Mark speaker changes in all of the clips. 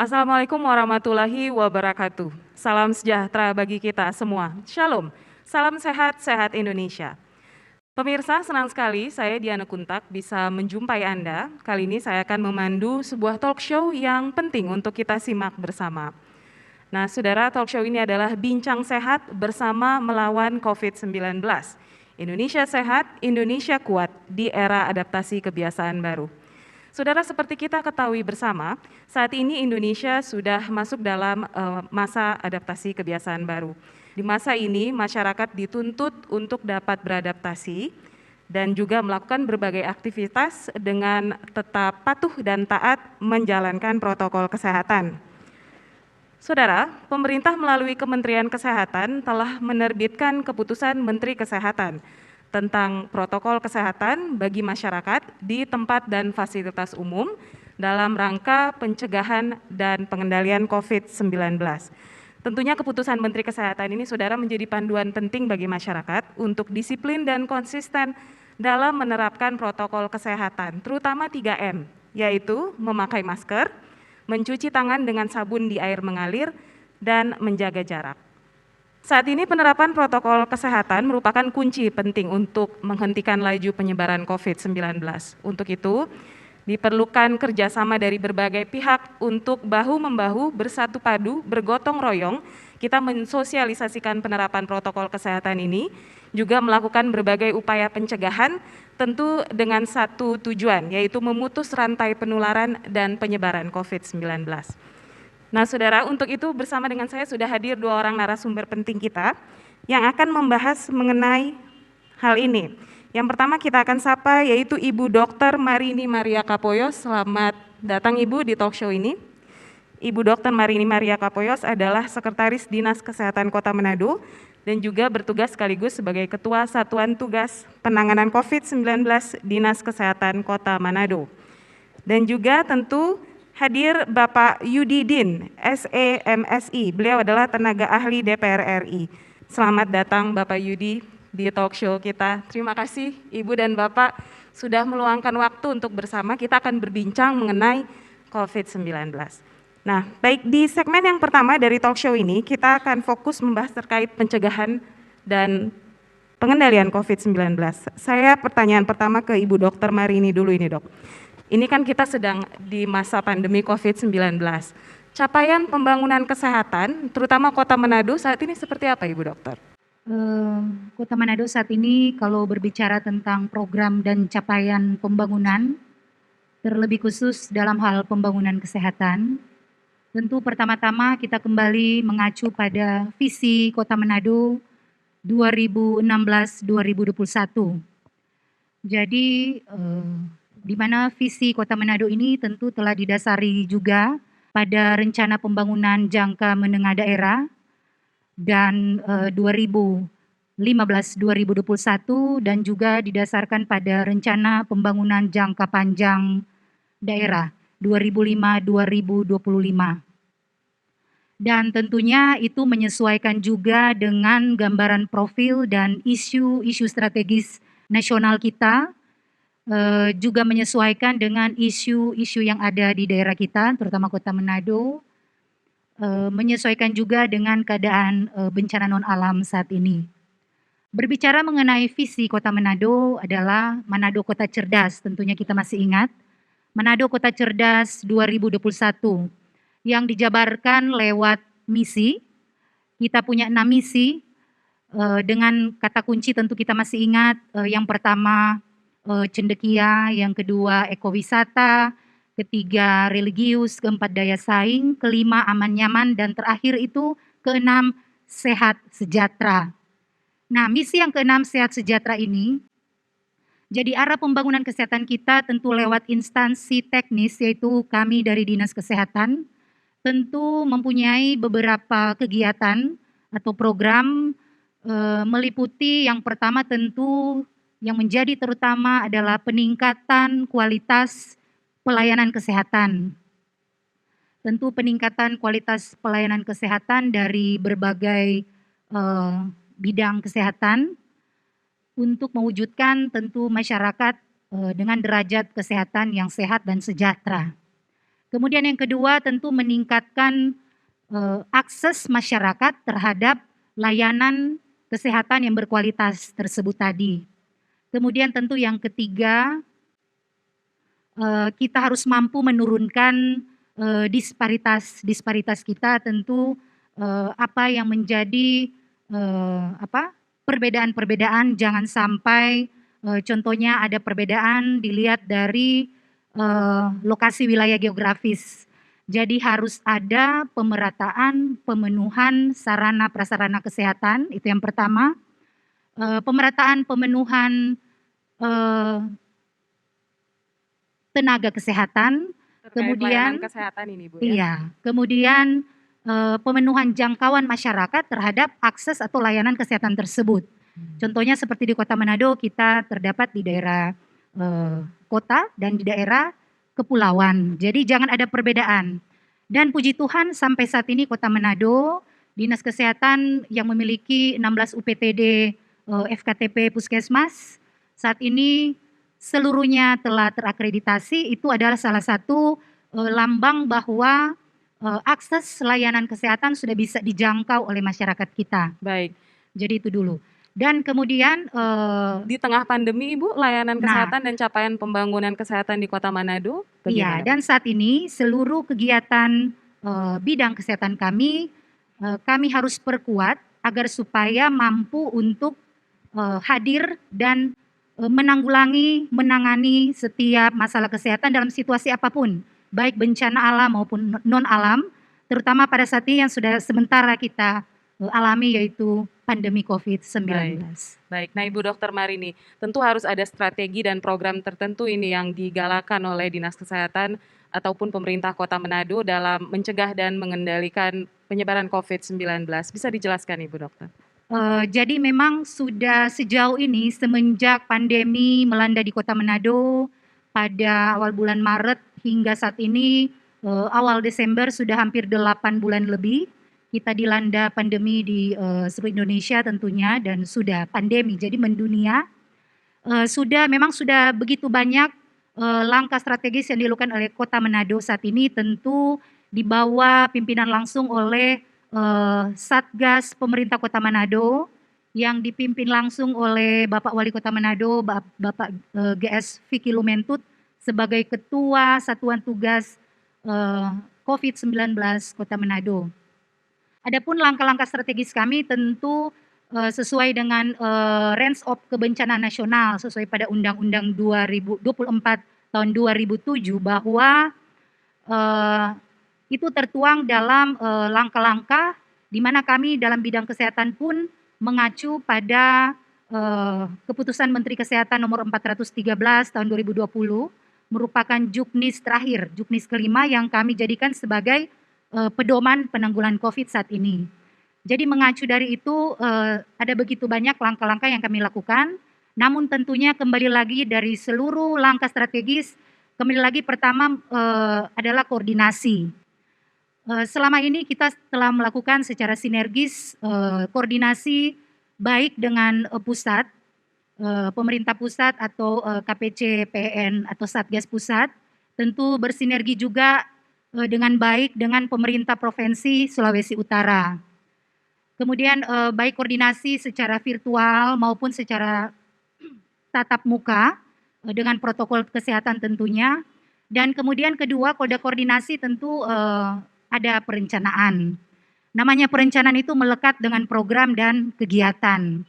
Speaker 1: Assalamualaikum warahmatullahi wabarakatuh. Salam sejahtera bagi kita semua. Shalom. Salam sehat, sehat Indonesia. Pemirsa, senang sekali saya Diana Kuntak bisa menjumpai Anda. Kali ini saya akan memandu sebuah talk show yang penting untuk kita simak bersama. Nah, saudara, talk show ini adalah Bincang Sehat bersama melawan COVID-19. Indonesia sehat, Indonesia kuat di era adaptasi kebiasaan baru. Saudara, seperti kita ketahui bersama, saat ini Indonesia sudah masuk dalam masa adaptasi kebiasaan baru. Di masa ini, masyarakat dituntut untuk dapat beradaptasi dan juga melakukan berbagai aktivitas dengan tetap patuh dan taat menjalankan protokol kesehatan. Saudara, pemerintah melalui Kementerian Kesehatan telah menerbitkan keputusan Menteri Kesehatan tentang protokol kesehatan bagi masyarakat di tempat dan fasilitas umum dalam rangka pencegahan dan pengendalian COVID-19. Tentunya keputusan Menteri Kesehatan ini, saudara, menjadi panduan penting bagi masyarakat untuk disiplin dan konsisten dalam menerapkan protokol kesehatan, terutama 3M, yaitu memakai masker, mencuci tangan dengan sabun di air mengalir, dan menjaga jarak. Saat ini penerapan protokol kesehatan merupakan kunci penting untuk menghentikan laju penyebaran COVID-19. Untuk itu, diperlukan kerjasama dari berbagai pihak untuk bahu-membahu, bersatu padu, bergotong royong. Kita mensosialisasikan penerapan protokol kesehatan ini, juga melakukan berbagai upaya pencegahan, tentu dengan satu tujuan, yaitu memutus rantai penularan dan penyebaran COVID-19. Nah, saudara, untuk itu bersama dengan saya sudah hadir dua orang narasumber penting kita yang akan membahas mengenai hal ini. Yang pertama kita akan sapa yaitu Ibu Dr. Marini Maria Kapoyos. Selamat datang Ibu di talk show ini. Ibu Dr. Marini Maria Kapoyos adalah Sekretaris Dinas Kesehatan Kota Manado dan juga bertugas sekaligus sebagai Ketua Satuan Tugas Penanganan COVID-19 Dinas Kesehatan Kota Manado. Dan juga tentu hadir Bapak Yudi Din, SEMSI. Beliau adalah tenaga ahli DPR RI. Selamat datang Bapak Yudi di talk show kita. Terima kasih Ibu dan Bapak sudah meluangkan waktu untuk bersama kita akan berbincang mengenai COVID-19. Nah, baik, di segmen yang pertama dari talk show ini kita akan fokus membahas terkait pencegahan dan pengendalian COVID-19. Saya pertanyaan pertama ke Ibu Dr. Marini dulu ini, Dok. Ini kan kita sedang di masa pandemi COVID-19. Capaian pembangunan kesehatan, terutama Kota Manado saat ini seperti apa Ibu Dokter?
Speaker 2: Kota Manado saat ini kalau berbicara tentang program dan capaian pembangunan, terlebih khusus dalam hal pembangunan kesehatan, tentu pertama-tama kita kembali mengacu pada visi Kota Manado 2016-2021. Jadi di mana visi Kota Manado ini tentu telah didasari juga pada rencana pembangunan jangka menengah daerah dan 2015-2021 dan juga didasarkan pada rencana pembangunan jangka panjang daerah 2005-2025. Dan tentunya itu menyesuaikan juga dengan gambaran profil dan isu-isu strategis nasional kita, juga menyesuaikan dengan isu-isu yang ada di daerah kita, terutama Kota Manado, menyesuaikan juga dengan keadaan bencana non-alam saat ini. Berbicara mengenai visi Kota Manado adalah Manado Kota Cerdas, tentunya kita masih ingat, Manado Kota Cerdas 2021, yang dijabarkan lewat misi. Kita punya 6 misi, dengan kata kunci tentu kita masih ingat, yang pertama cendekia, yang kedua ekowisata, ketiga religius, keempat daya saing, kelima aman nyaman, dan terakhir itu keenam sehat sejahtera. Nah, misi yang keenam sehat sejahtera ini, jadi arah pembangunan kesehatan kita tentu lewat instansi teknis, yaitu kami dari Dinas Kesehatan, tentu mempunyai beberapa kegiatan atau program, meliputi yang pertama tentu yang menjadi terutama adalah peningkatan kualitas pelayanan kesehatan. Tentu peningkatan kualitas pelayanan kesehatan dari berbagai bidang kesehatan untuk mewujudkan tentu masyarakat dengan derajat kesehatan yang sehat dan sejahtera. Kemudian yang kedua tentu meningkatkan akses masyarakat terhadap layanan kesehatan yang berkualitas tersebut tadi. Kemudian tentu yang ketiga, kita harus mampu menurunkan disparitas kita tentu apa yang menjadi perbedaan-perbedaan jangan sampai contohnya ada perbedaan dilihat dari lokasi wilayah geografis. Jadi harus ada pemerataan pemenuhan sarana prasarana kesehatan, itu yang pertama. Pemerataan pemenuhan tenaga kesehatan,
Speaker 1: Terkait layanan kesehatan ini, Bu, ya?
Speaker 2: iya, kemudian pemenuhan jangkauan masyarakat terhadap akses atau layanan kesehatan tersebut. Contohnya seperti di Kota Manado kita terdapat di daerah kota dan di daerah kepulauan. Jadi jangan ada perbedaan. Dan puji Tuhan sampai saat ini Kota Manado, Dinas Kesehatan yang memiliki 16 UPTD FKTP Puskesmas, saat ini seluruhnya telah terakreditasi. Itu adalah salah satu lambang bahwa akses layanan kesehatan sudah bisa dijangkau oleh masyarakat kita.
Speaker 1: Baik.
Speaker 2: Jadi itu dulu. Dan kemudian
Speaker 1: Di tengah pandemi, Ibu, layanan
Speaker 2: Nah.
Speaker 1: kesehatan dan capaian pembangunan kesehatan di Kota Manado
Speaker 2: iya,
Speaker 1: bagaimana, Bu?
Speaker 2: dan saat ini seluruh kegiatan bidang kesehatan kami harus perkuat agar supaya mampu untuk hadir dan menangani setiap masalah kesehatan dalam situasi apapun, baik bencana alam maupun non alam, terutama pada saat ini yang sudah sementara kita alami yaitu pandemi COVID-19.
Speaker 1: Baik, nah Ibu Dokter Marini, tentu harus ada strategi dan program tertentu ini yang digalakan oleh Dinas Kesehatan ataupun pemerintah Kota Manado dalam mencegah dan mengendalikan penyebaran COVID-19. Bisa dijelaskan, Ibu Dokter?
Speaker 2: Jadi memang sudah sejauh ini semenjak pandemi melanda di Kota Manado pada awal bulan Maret hingga saat ini awal Desember sudah hampir 8 bulan lebih kita dilanda pandemi di seluruh Indonesia tentunya dan sudah pandemi jadi mendunia. Memang sudah begitu banyak langkah strategis yang dilakukan oleh Kota Manado saat ini tentu di bawah pimpinan langsung oleh Satgas Pemerintah Kota Manado yang dipimpin langsung oleh Bapak Wali Kota Manado, Bapak GS Vicky Lumentut sebagai Ketua Satuan Tugas COVID-19 Kota Manado. Adapun langkah-langkah strategis kami tentu sesuai dengan range of kebencanaan nasional sesuai pada Undang-Undang 2024 tahun 2007 bahwa itu tertuang dalam langkah-langkah di mana kami dalam bidang kesehatan pun mengacu pada keputusan Menteri Kesehatan nomor 413 tahun 2020 merupakan juknis terakhir, juknis kelima yang kami jadikan sebagai pedoman penanggulangan COVID saat ini. Jadi mengacu dari itu ada begitu banyak langkah-langkah yang kami lakukan, namun tentunya kembali lagi dari seluruh langkah strategis, kembali lagi pertama adalah koordinasi. Selama ini kita telah melakukan secara sinergis koordinasi baik dengan pusat, pemerintah pusat atau KPC PN atau Satgas Pusat, tentu bersinergi juga dengan baik dengan pemerintah Provinsi Sulawesi Utara. Kemudian baik koordinasi secara virtual maupun secara tatap muka dengan protokol kesehatan tentunya. Dan kemudian kedua, koordinasi tentu ada perencanaan. Namanya perencanaan itu melekat dengan program dan kegiatan.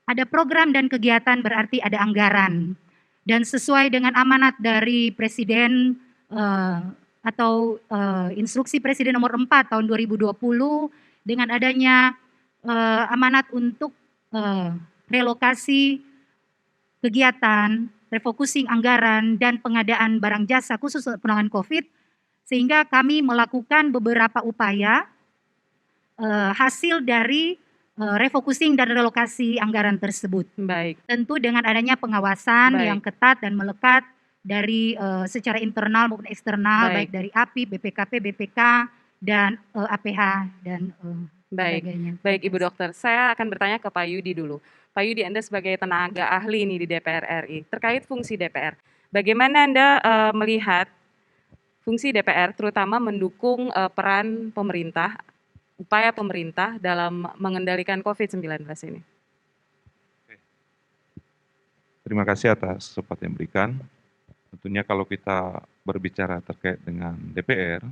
Speaker 2: Ada program dan kegiatan berarti ada anggaran. Dan sesuai dengan amanat dari Presiden atau instruksi Presiden nomor 4 tahun 2020 dengan adanya amanat untuk relokasi kegiatan, refocusing anggaran, dan pengadaan barang jasa khusus untuk penanganan COVID, sehingga kami melakukan beberapa upaya hasil dari refocusing dan relokasi anggaran tersebut.
Speaker 1: Baik.
Speaker 2: Tentu dengan adanya pengawasan yang ketat dan melekat dari secara internal maupun eksternal, baik dari API, BPKP, BPK, dan APH dan sebagainya.
Speaker 1: Baik Ibu Dokter, saya akan bertanya ke Pak Yudi dulu. Pak Yudi, Anda sebagai tenaga ahli ini di DPR RI, terkait fungsi DPR, bagaimana Anda melihat fungsi DPR terutama mendukung peran pemerintah, upaya pemerintah dalam mengendalikan COVID-19 ini.
Speaker 3: Terima kasih atas kesempatan yang diberikan. Tentunya kalau kita berbicara terkait dengan DPR,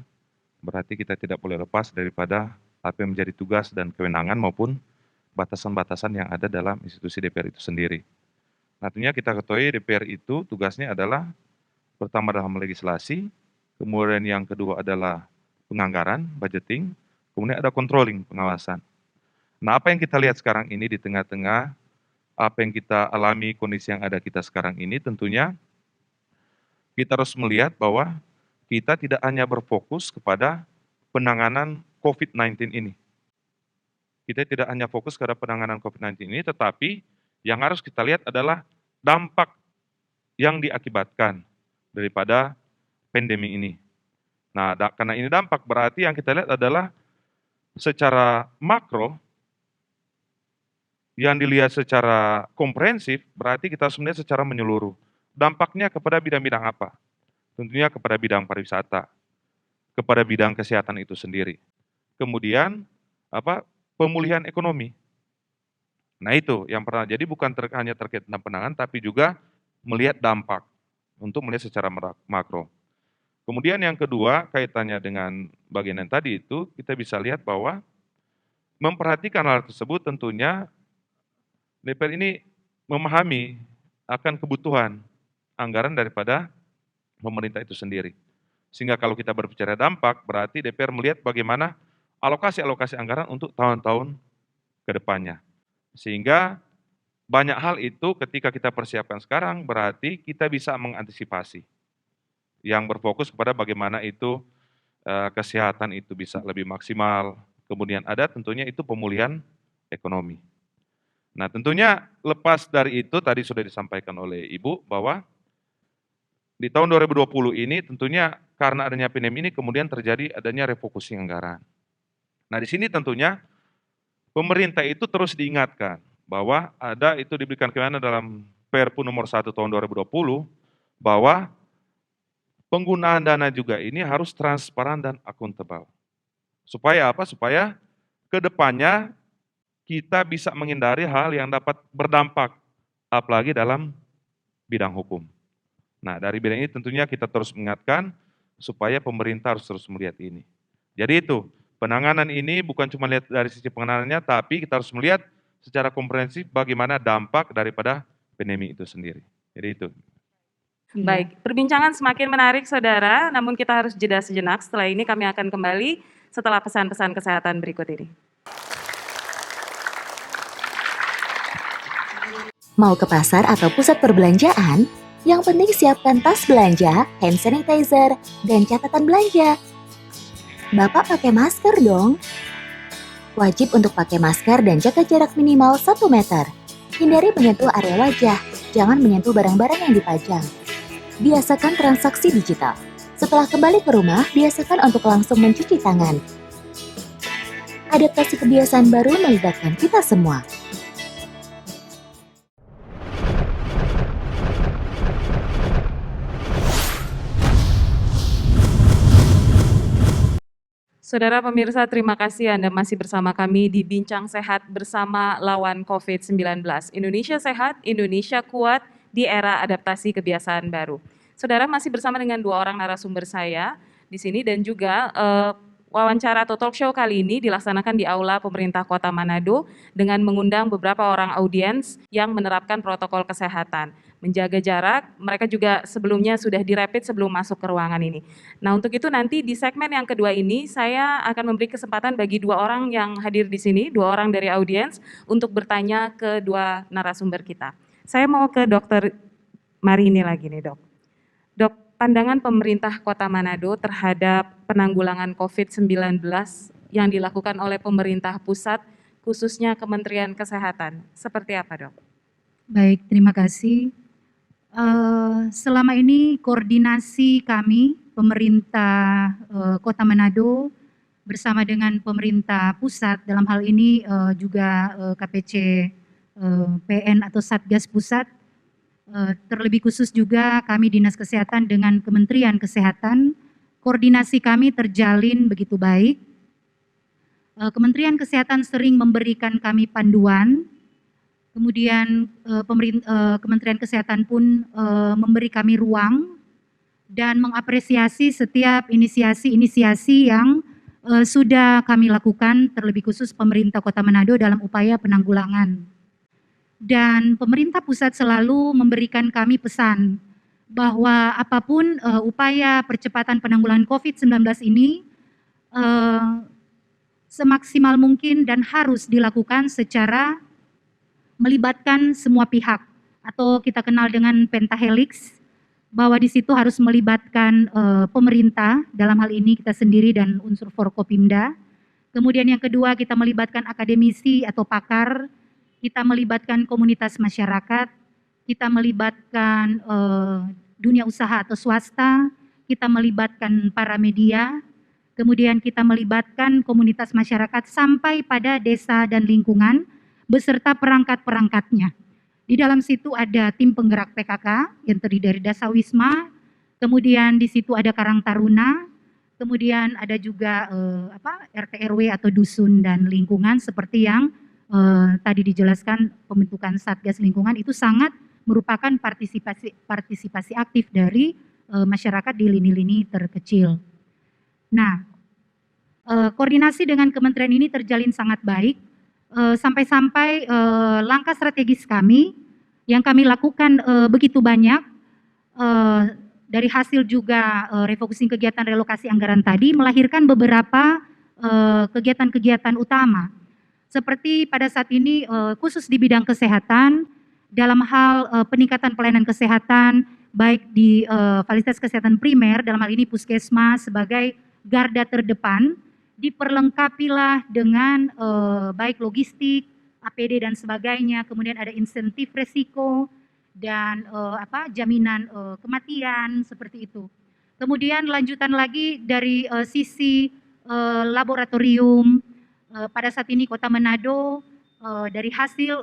Speaker 3: berarti kita tidak boleh lepas daripada apa yang menjadi tugas dan kewenangan maupun batasan-batasan yang ada dalam institusi DPR itu sendiri. Nah, tentunya kita ketahui DPR itu tugasnya adalah pertama dalam legislasi, kemudian yang kedua adalah penganggaran, budgeting, kemudian ada controlling, pengawasan. Nah, apa yang kita lihat sekarang ini di tengah-tengah apa yang kita alami, kondisi yang ada kita sekarang ini, tentunya kita harus melihat bahwa kita tidak hanya berfokus kepada penanganan COVID-19 ini. Kita tidak hanya fokus kepada penanganan COVID-19 ini, tetapi yang harus kita lihat adalah dampak yang diakibatkan daripada pandemi ini. Nah, karena ini dampak, berarti yang kita lihat adalah secara makro, yang dilihat secara komprehensif, berarti kita harus melihat secara menyeluruh. Dampaknya kepada bidang-bidang apa? Tentunya kepada bidang pariwisata, kepada bidang kesehatan itu sendiri. Kemudian, pemulihan ekonomi. Nah itu yang pertama, jadi bukan hanya terkait dengan penanganan, tapi juga melihat dampak, untuk melihat secara makro. Kemudian yang kedua, kaitannya dengan bagian yang tadi itu, kita bisa lihat bahwa memperhatikan hal tersebut tentunya DPR ini memahami akan kebutuhan anggaran daripada pemerintah itu sendiri. Sehingga kalau kita berbicara dampak, berarti DPR melihat bagaimana alokasi-alokasi anggaran untuk tahun-tahun ke depannya. Sehingga banyak hal itu ketika kita persiapkan sekarang, berarti kita bisa mengantisipasi. Yang berfokus kepada bagaimana itu kesehatan itu bisa lebih maksimal. Kemudian ada tentunya itu pemulihan ekonomi. Nah, tentunya lepas dari itu, tadi sudah disampaikan oleh Ibu, bahwa di tahun 2020 ini tentunya karena adanya pandemi ini kemudian terjadi adanya refocusing anggaran. Nah, di sini tentunya pemerintah itu terus diingatkan bahwa ada itu diberikan kewenangan dalam Perpu nomor 1 tahun 2020, bahwa penggunaan dana juga ini harus transparan dan akuntabel. Supaya apa? Supaya ke depannya kita bisa menghindari hal yang dapat berdampak, apalagi dalam bidang hukum. Nah, dari bidang ini tentunya kita terus mengingatkan supaya pemerintah harus terus melihat ini. Jadi itu, penanganan ini bukan cuma lihat dari sisi penanganannya, tapi kita harus melihat secara komprehensif bagaimana dampak daripada pandemi itu sendiri. Jadi itu.
Speaker 1: Baik, perbincangan semakin menarik saudara, namun kita harus jeda sejenak. Setelah ini kami akan kembali setelah pesan-pesan kesehatan berikut ini.
Speaker 4: Mau ke pasar atau pusat perbelanjaan? Yang penting siapkan tas belanja, hand sanitizer, dan catatan belanja. Bapak pakai masker dong. Wajib untuk pakai masker dan jaga jarak minimal 1 meter. Hindari menyentuh area wajah, jangan menyentuh barang-barang yang dipajang. Biasakan transaksi digital. Setelah kembali ke rumah, biasakan untuk langsung mencuci tangan. Adaptasi kebiasaan baru melibatkan kita semua.
Speaker 1: Saudara pemirsa, terima kasih Anda masih bersama kami di Bincang Sehat bersama lawan COVID-19. Indonesia sehat, Indonesia kuat di era adaptasi kebiasaan baru. Saudara masih bersama dengan 2 orang narasumber saya di sini dan juga wawancara atau talk show kali ini dilaksanakan di Aula Pemerintah Kota Manado dengan mengundang beberapa orang audiens yang menerapkan protokol kesehatan. Menjaga jarak, mereka juga sebelumnya sudah dirapid sebelum masuk ke ruangan ini. Nah, untuk itu nanti di segmen yang kedua ini saya akan memberi kesempatan bagi 2 orang yang hadir di sini, 2 orang dari audiens untuk bertanya ke 2 narasumber kita. Saya mau ke Dr. Marini lagi nih, Dok. Dok, pandangan pemerintah Kota Manado terhadap penanggulangan COVID-19 yang dilakukan oleh pemerintah pusat, khususnya Kementerian Kesehatan, seperti apa, Dok?
Speaker 2: Baik, terima kasih. Selama ini koordinasi kami, pemerintah Kota Manado bersama dengan pemerintah pusat, dalam hal ini juga KPC PN atau Satgas Pusat, terlebih khusus juga kami Dinas Kesehatan dengan Kementerian Kesehatan, koordinasi kami terjalin begitu baik. Kementerian Kesehatan sering memberikan kami panduan, kemudian Kementerian Kesehatan pun memberi kami ruang dan mengapresiasi setiap inisiasi-inisiasi yang sudah kami lakukan, terlebih khusus pemerintah Kota Manado dalam upaya penanggulangan. Dan pemerintah pusat selalu memberikan kami pesan bahwa apapun upaya percepatan penanggulangan COVID-19 ini semaksimal mungkin dan harus dilakukan secara melibatkan semua pihak, atau kita kenal dengan pentahelix, bahwa di situ harus melibatkan pemerintah, dalam hal ini kita sendiri dan unsur Forkopimda. Kemudian yang kedua, kita melibatkan akademisi atau pakar, kita melibatkan komunitas masyarakat, kita melibatkan dunia usaha atau swasta, kita melibatkan para media, kemudian kita melibatkan komunitas masyarakat sampai pada desa dan lingkungan beserta perangkat-perangkatnya. Di dalam situ ada tim penggerak PKK yang terdiri dari Dasawisma, kemudian di situ ada Karang Taruna, kemudian ada juga RT RW atau dusun dan lingkungan seperti yang tadi dijelaskan. Pembentukan Satgas Lingkungan itu sangat merupakan partisipasi aktif dari masyarakat di lini-lini terkecil. Nah, koordinasi dengan kementerian ini terjalin sangat baik, sampai-sampai langkah strategis kami yang kami lakukan begitu banyak, dari hasil juga refocusing kegiatan relokasi anggaran tadi melahirkan beberapa kegiatan-kegiatan utama. Seperti pada saat ini khusus di bidang kesehatan, dalam hal peningkatan pelayanan kesehatan, baik di fasilitas kesehatan primer, dalam hal ini puskesmas sebagai garda terdepan, diperlengkapilah dengan baik logistik, APD dan sebagainya, kemudian ada insentif resiko dan jaminan kematian seperti itu. Kemudian lanjutan lagi dari sisi laboratorium, pada saat ini Kota Manado dari hasil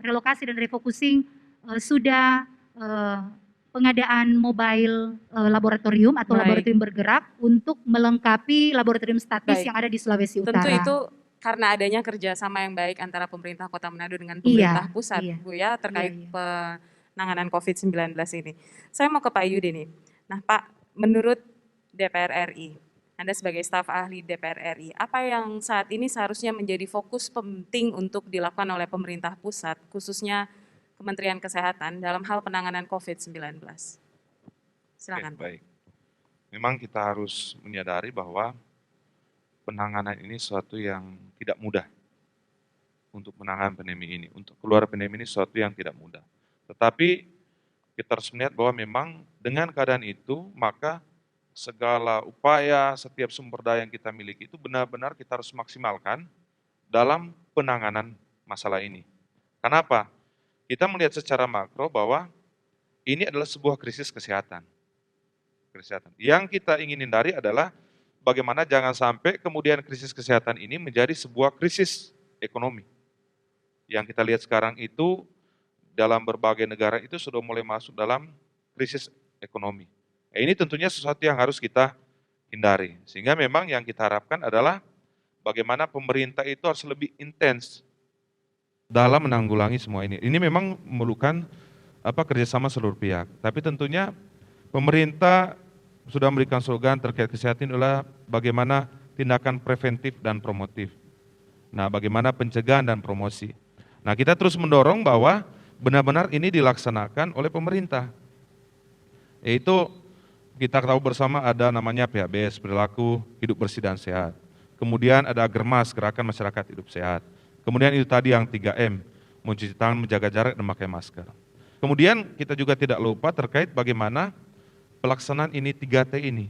Speaker 2: relokasi dan refocusing sudah pengadaan mobile laboratorium atau laboratorium bergerak untuk melengkapi laboratorium statis yang ada di Sulawesi Utara.
Speaker 1: Tentu itu karena adanya kerjasama yang baik antara pemerintah Kota Manado dengan pemerintah pusat, Bu ya, terkait penanganan COVID-19 ini. Saya mau ke Pak Yudi nih. Nah Pak, menurut DPR RI, Anda sebagai staf ahli DPR RI, apa yang saat ini seharusnya menjadi fokus penting untuk dilakukan oleh pemerintah pusat, khususnya Kementerian Kesehatan dalam hal penanganan COVID-19? Silakan.
Speaker 3: Baik. Memang kita harus menyadari bahwa penanganan ini sesuatu yang tidak mudah untuk menangani pandemi ini. Untuk keluar pandemi ini sesuatu yang tidak mudah. Tetapi kita harus melihat bahwa memang dengan keadaan itu, maka segala upaya, setiap sumber daya yang kita miliki itu benar-benar kita harus maksimalkan dalam penanganan masalah ini. Kenapa? Kita melihat secara makro bahwa ini adalah sebuah krisis kesehatan. Yang kita ingin hindari adalah bagaimana jangan sampai kemudian krisis kesehatan ini menjadi sebuah krisis ekonomi. Yang kita lihat sekarang itu dalam berbagai negara itu sudah mulai masuk dalam krisis ekonomi. Ini tentunya sesuatu yang harus kita hindari. Sehingga memang yang kita harapkan adalah bagaimana pemerintah itu harus lebih intens dalam menanggulangi semua ini. Ini memang memerlukan kerjasama seluruh pihak. Tapi tentunya pemerintah sudah memberikan slogan terkait kesehatan adalah bagaimana tindakan preventif dan promotif. Nah, bagaimana pencegahan dan promosi. Nah, kita terus mendorong bahwa benar-benar ini dilaksanakan oleh pemerintah. Yaitu kita tahu bersama ada namanya PHBS, perilaku hidup bersih dan sehat. Kemudian ada Germas, gerakan masyarakat hidup sehat. Kemudian itu tadi yang 3M, mencuci tangan, menjaga jarak, dan memakai masker. Kemudian kita juga tidak lupa terkait bagaimana pelaksanaan ini 3T ini.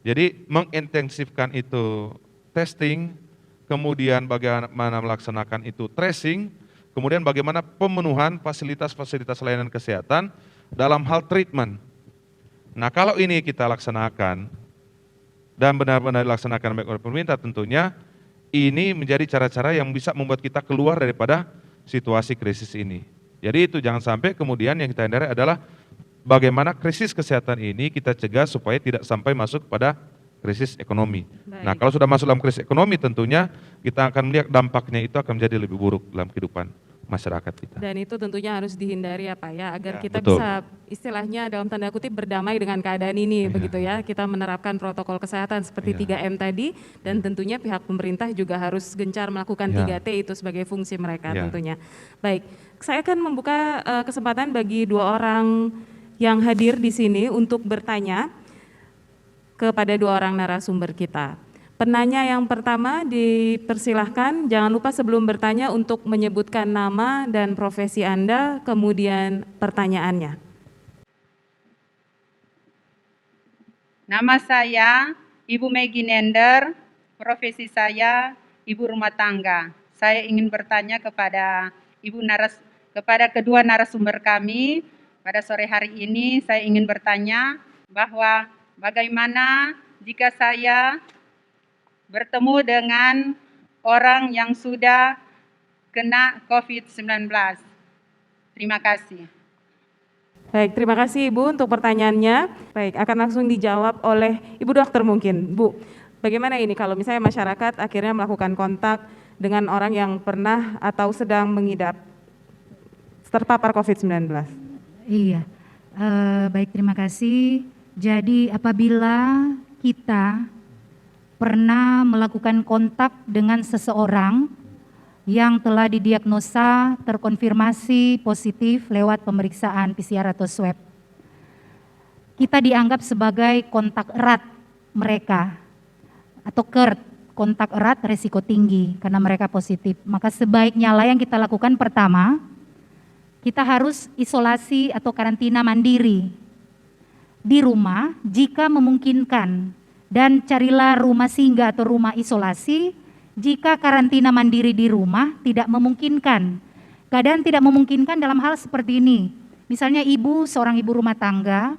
Speaker 3: Jadi mengintensifkan itu testing, kemudian bagaimana melaksanakan itu tracing, kemudian bagaimana pemenuhan fasilitas-fasilitas layanan kesehatan dalam hal treatment. Nah kalau ini kita laksanakan dan benar-benar dilaksanakan baik oleh pemerintah tentunya, ini menjadi cara-cara yang bisa membuat kita keluar daripada situasi krisis ini. Jadi itu jangan sampai kemudian yang kita hindari adalah bagaimana krisis kesehatan ini kita cegah supaya tidak sampai masuk pada krisis ekonomi. Nah, kalau sudah masuk dalam krisis ekonomi tentunya kita akan melihat dampaknya itu akan menjadi lebih buruk dalam kehidupan masyarakat kita.
Speaker 1: Dan itu tentunya harus dihindari ya Pak ya, agar
Speaker 3: Ya,
Speaker 1: kita
Speaker 3: betul.
Speaker 1: bisa istilahnya dalam tanda kutip berdamai dengan keadaan ini
Speaker 3: Ya.
Speaker 1: begitu ya. Kita menerapkan protokol kesehatan seperti
Speaker 3: Ya.
Speaker 1: 3M tadi, dan tentunya pihak pemerintah juga harus gencar melakukan
Speaker 3: Ya.
Speaker 1: 3T itu sebagai fungsi mereka
Speaker 3: Ya.
Speaker 1: tentunya. Baik, saya akan membuka kesempatan bagi dua orang yang hadir di sini untuk bertanya kepada dua orang narasumber kita. Penanya yang pertama dipersilahkan, jangan lupa sebelum bertanya untuk menyebutkan nama dan profesi Anda, kemudian pertanyaannya.
Speaker 5: Nama saya Ibu Maggie Nender, profesi saya ibu rumah tangga. Saya ingin bertanya kepada kepada kedua narasumber kami pada sore hari ini. Saya ingin bertanya bahwa bagaimana jika saya bertemu dengan orang yang sudah kena COVID-19. Terima kasih.
Speaker 1: Baik, terima kasih Ibu untuk pertanyaannya. Baik, akan langsung dijawab oleh Ibu Dokter mungkin. Bu, bagaimana ini kalau misalnya masyarakat akhirnya melakukan kontak dengan orang yang pernah atau sedang mengidap terpapar COVID-19?
Speaker 2: Iya, baik, terima kasih. Jadi apabila kita pernah melakukan kontak dengan seseorang yang telah didiagnosa terkonfirmasi positif lewat pemeriksaan PCR atau swab, kita dianggap sebagai kontak erat mereka atau KERT, kontak erat resiko tinggi karena mereka positif. Maka sebaiknya lah yang kita lakukan pertama, kita harus isolasi atau karantina mandiri di rumah jika memungkinkan, dan carilah rumah singgah atau rumah isolasi jika karantina mandiri di rumah tidak memungkinkan. Keadaan tidak memungkinkan dalam hal seperti ini, misalnya seorang ibu rumah tangga,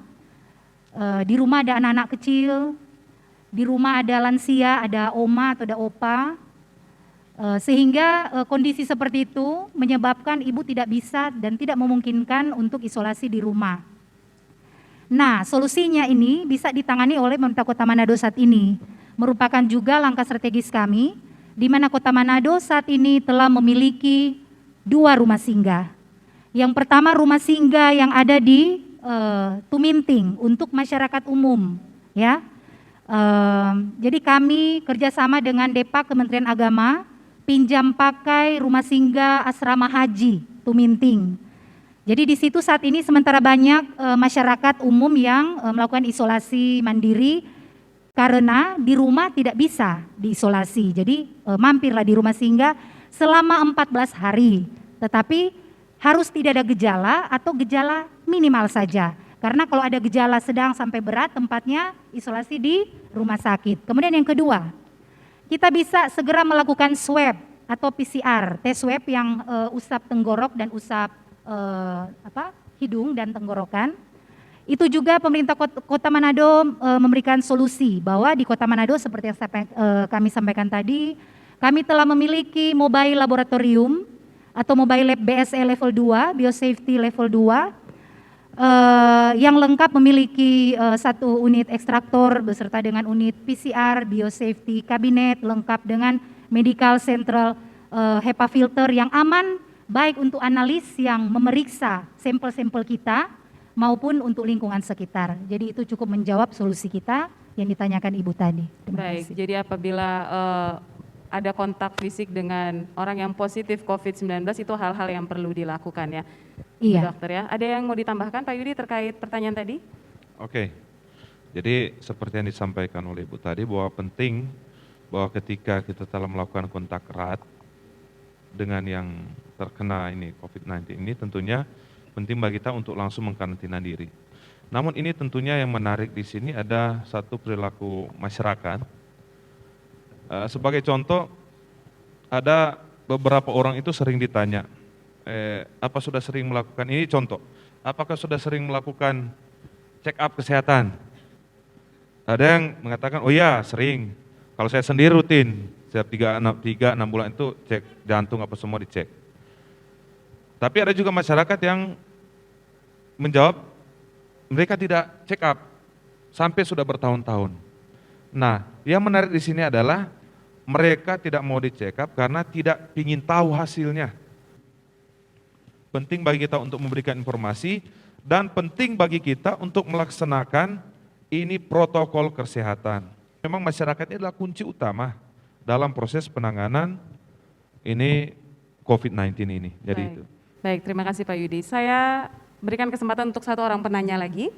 Speaker 2: di rumah ada anak-anak kecil, di rumah ada lansia, ada oma atau ada opa, sehingga kondisi seperti itu menyebabkan ibu tidak bisa dan tidak memungkinkan untuk isolasi di rumah. Nah, solusinya ini bisa ditangani oleh pemerintah Kota Manado saat ini. Merupakan juga langkah strategis kami, di mana Kota Manado saat ini telah memiliki 2 rumah singgah. Yang pertama rumah singgah yang ada di Tuminting untuk masyarakat umum, ya. Jadi kami kerjasama dengan Depak Kementerian Agama, pinjam pakai rumah singgah asrama haji Tuminting. Jadi di situ saat ini sementara banyak masyarakat umum yang melakukan isolasi mandiri karena di rumah tidak bisa diisolasi. Jadi mampirlah di rumah singgah selama 14 hari. Tetapi harus tidak ada gejala atau gejala minimal saja. Karena kalau ada gejala sedang sampai berat, tempatnya isolasi di rumah sakit. Kemudian yang kedua, kita bisa segera melakukan swab atau PCR, tes swab yang usap tenggorok dan usap hidung dan tenggorokan. Itu juga pemerintah Kota Manado memberikan solusi bahwa di Kota Manado seperti yang kami sampaikan tadi, kami telah memiliki mobile laboratorium atau mobile lab BSE level 2, biosafety level 2, yang lengkap memiliki 1 unit ekstraktor beserta dengan unit PCR, biosafety kabinet lengkap dengan medical central HEPA filter yang aman, baik untuk analis yang memeriksa sampel-sampel kita maupun untuk lingkungan sekitar. Jadi itu cukup menjawab solusi kita yang ditanyakan Ibu tadi.
Speaker 1: Baik, jadi apabila ada kontak fisik dengan orang yang positif COVID-19 itu hal-hal yang perlu dilakukan ya,
Speaker 2: Iya.
Speaker 1: Dokter ya. Ada yang mau ditambahkan Pak Yudi terkait pertanyaan tadi?
Speaker 3: Oke, jadi seperti yang disampaikan oleh Ibu tadi bahwa penting bahwa ketika kita telah melakukan kontak erat dengan yang terkena ini COVID-19 ini tentunya penting bagi kita untuk langsung mengkarantina diri. Namun ini tentunya yang menarik di sini ada satu perilaku masyarakat. Sebagai contoh, ada beberapa orang itu sering ditanya, apa sudah sering melakukan ini contoh, apakah sudah sering melakukan check up kesehatan? Ada yang mengatakan, oh ya sering, kalau saya sendiri rutin, setiap 3-6 bulan itu cek jantung apa semua dicek. Tapi ada juga masyarakat yang menjawab, mereka tidak check up sampai sudah bertahun-tahun. Nah, yang menarik di sini adalah mereka tidak mau di-check up karena tidak ingin tahu hasilnya. Penting bagi kita untuk memberikan informasi dan penting bagi kita untuk melaksanakan ini protokol kesehatan. Memang masyarakat ini adalah kunci utama dalam proses penanganan ini COVID-19 ini. Jadi
Speaker 1: Baik.
Speaker 3: itu.
Speaker 1: Baik, terima kasih Pak Yudi. Saya berikan kesempatan untuk satu orang penanya lagi.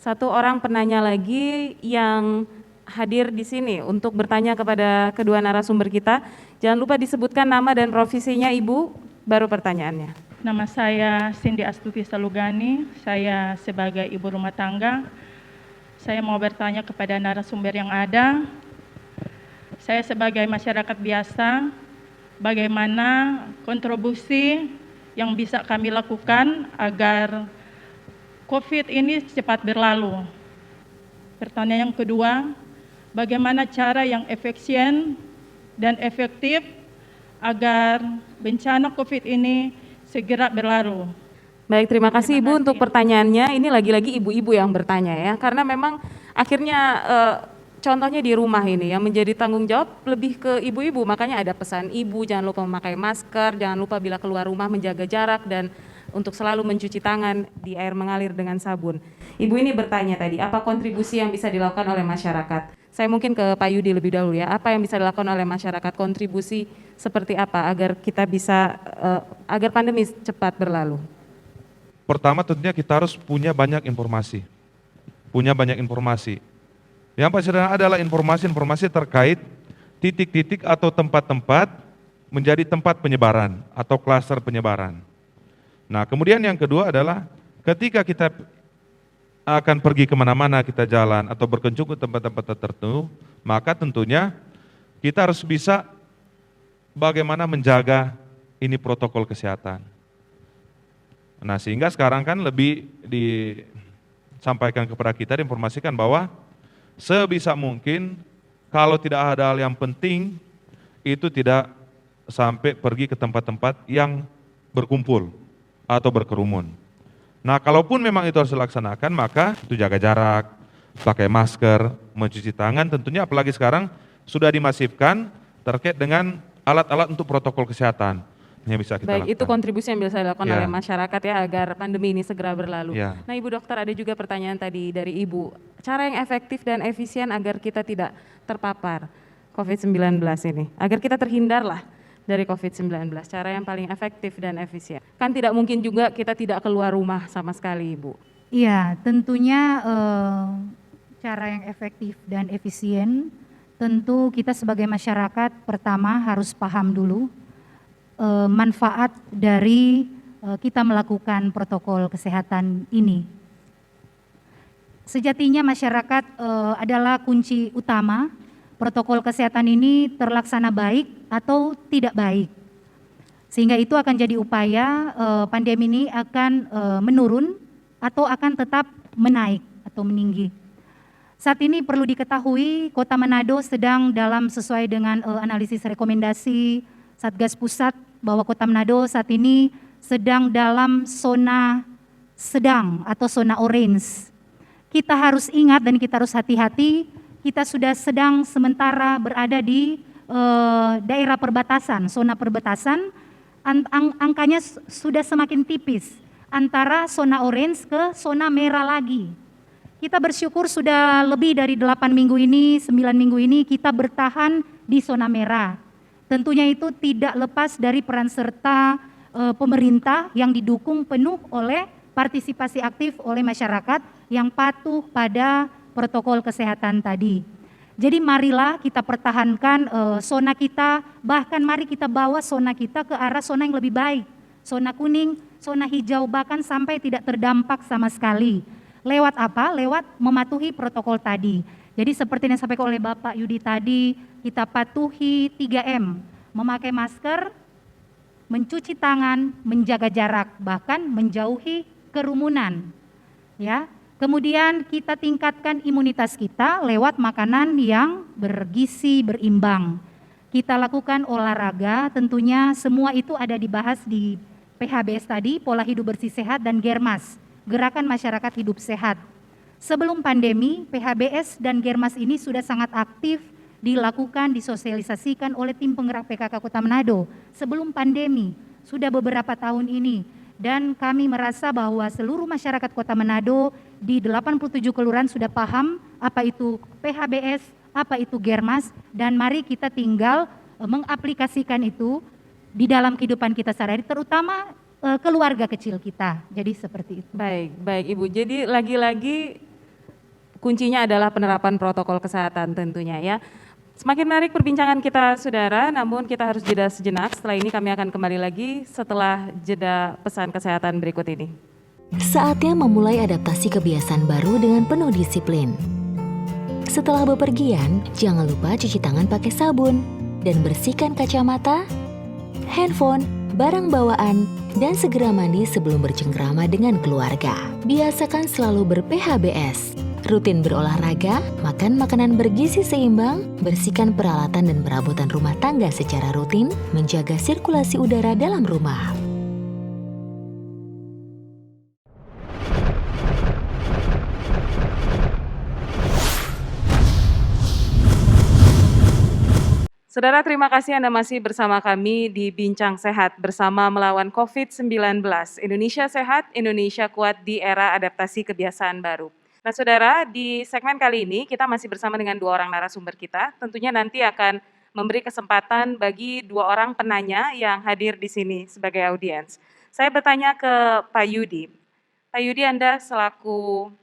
Speaker 1: Satu orang penanya lagi yang hadir di sini untuk bertanya kepada kedua narasumber kita. Jangan lupa disebutkan nama dan profesinya Ibu, baru pertanyaannya.
Speaker 6: Nama saya Cindy Astuti Salugani, saya sebagai ibu rumah tangga. Saya mau bertanya kepada narasumber yang ada. Saya sebagai masyarakat biasa, bagaimana kontribusi yang bisa kami lakukan agar COVID ini cepat berlalu. Pertanyaan yang kedua, bagaimana cara yang efisien dan efektif agar bencana COVID ini segera berlalu.
Speaker 1: Baik, terima kasih Ibu untuk pertanyaannya. Ini lagi-lagi ibu-ibu yang bertanya ya, karena memang akhirnya contohnya di rumah ini yang menjadi tanggung jawab lebih ke ibu-ibu, makanya ada pesan ibu jangan lupa memakai masker, jangan lupa bila keluar rumah menjaga jarak dan untuk selalu mencuci tangan di air mengalir dengan sabun. Ibu ini bertanya tadi, apa kontribusi yang bisa dilakukan oleh masyarakat? Saya mungkin ke Pak Yudi lebih dahulu ya, apa yang bisa dilakukan oleh masyarakat, kontribusi seperti apa agar kita bisa, agar pandemi cepat berlalu?
Speaker 3: Pertama tentunya kita harus punya banyak informasi. Yang pasti adalah informasi-informasi terkait titik-titik atau tempat-tempat menjadi tempat penyebaran atau klaster penyebaran. Nah, kemudian yang kedua adalah ketika kita akan pergi kemana-mana, kita jalan atau berkunjung ke tempat-tempat tertentu, maka tentunya kita harus bisa bagaimana menjaga ini protokol kesehatan. Nah, sehingga sekarang kan lebih disampaikan kepada kita, diinformasikan bahwa sebisa mungkin kalau tidak ada hal yang penting, itu tidak sampai pergi ke tempat-tempat yang berkumpul atau berkerumun. Nah, kalaupun memang itu harus dilaksanakan, maka itu jaga jarak, pakai masker, mencuci tangan, tentunya apalagi sekarang sudah dimasifkan terkait dengan alat-alat untuk protokol kesehatan yang bisa kita
Speaker 1: Baik,
Speaker 3: lakukan.
Speaker 1: itu kontribusi yang bisa dilakukan
Speaker 3: Ya.
Speaker 1: oleh masyarakat ya agar pandemi ini segera berlalu.
Speaker 3: Ya.
Speaker 1: Nah, Ibu Dokter, ada juga pertanyaan tadi dari Ibu, cara yang efektif dan efisien agar kita tidak terpapar COVID-19 ini, agar kita terhindarlah dari COVID-19, cara yang paling efektif dan efisien. Kan tidak mungkin juga kita tidak keluar rumah sama sekali, Ibu.
Speaker 2: Iya, tentunya cara yang efektif dan efisien, tentu kita sebagai masyarakat pertama harus paham dulu manfaat dari kita melakukan protokol kesehatan ini. Sejatinya masyarakat adalah kunci utama. Protokol kesehatan ini terlaksana baik atau tidak baik. Sehingga itu akan jadi upaya pandemi ini akan menurun atau akan tetap menaik atau meninggi. Saat ini perlu diketahui Kota Manado sedang dalam sesuai dengan analisis rekomendasi Satgas Pusat bahwa Kota Manado saat ini sedang dalam zona sedang atau zona orange. Kita harus ingat dan kita harus hati-hati, kita sudah sedang sementara berada di daerah perbatasan, zona perbatasan, angkanya sudah semakin tipis antara zona orange ke zona merah lagi. Kita bersyukur sudah lebih dari 8 minggu ini, 9 minggu ini kita bertahan di zona merah. Tentunya itu tidak lepas dari peran serta pemerintah yang didukung penuh oleh partisipasi aktif oleh masyarakat yang patuh pada protokol kesehatan tadi. Jadi marilah kita pertahankan zona kita, bahkan mari kita bawa zona kita ke arah zona yang lebih baik. Zona kuning, zona hijau, bahkan sampai tidak terdampak sama sekali. Lewat apa? Lewat mematuhi protokol tadi. Jadi seperti yang disampaikan oleh Bapak Yudi tadi, kita patuhi 3M, memakai masker, mencuci tangan, menjaga jarak, bahkan menjauhi kerumunan. Ya. Kemudian kita tingkatkan imunitas kita lewat makanan yang bergizi, berimbang. Kita lakukan olahraga, tentunya semua itu ada dibahas di PHBS tadi, pola hidup bersih sehat dan Germas, Gerakan Masyarakat Hidup Sehat. Sebelum pandemi, PHBS dan Germas ini sudah sangat aktif dilakukan, disosialisasikan oleh tim penggerak PKK Kota Manado sebelum pandemi, sudah beberapa tahun ini. Dan kami merasa bahwa seluruh masyarakat Kota Manado di 87 kelurahan sudah paham apa itu PHBS, apa itu Germas, dan mari kita tinggal mengaplikasikan itu di dalam kehidupan kita sehari-hari, terutama keluarga kecil kita. Jadi seperti itu.
Speaker 1: Baik, baik Ibu. Jadi lagi-lagi kuncinya adalah penerapan protokol kesehatan tentunya ya. Semakin menarik perbincangan kita saudara, namun kita harus jeda sejenak. Setelah ini kami akan kembali lagi setelah jeda pesan kesehatan berikut ini.
Speaker 4: Saatnya memulai adaptasi kebiasaan baru dengan penuh disiplin. Setelah bepergian, jangan lupa cuci tangan pakai sabun dan bersihkan kacamata, handphone, barang bawaan, dan segera mandi sebelum bercengkrama dengan keluarga. Biasakan selalu ber-PHBS. Rutin berolahraga, makan makanan bergizi seimbang, bersihkan peralatan dan perabotan rumah tangga secara rutin, menjaga sirkulasi udara dalam rumah.
Speaker 1: Saudara, terima kasih Anda masih bersama kami di Bincang Sehat bersama melawan COVID-19. Indonesia sehat, Indonesia kuat di era adaptasi kebiasaan baru. Nah saudara, di segmen kali ini kita masih bersama dengan dua orang narasumber kita. Tentunya nanti akan memberi kesempatan bagi dua orang penanya yang hadir di sini sebagai audiens. Saya bertanya ke Pak Yudi. Pak Yudi, Anda selaku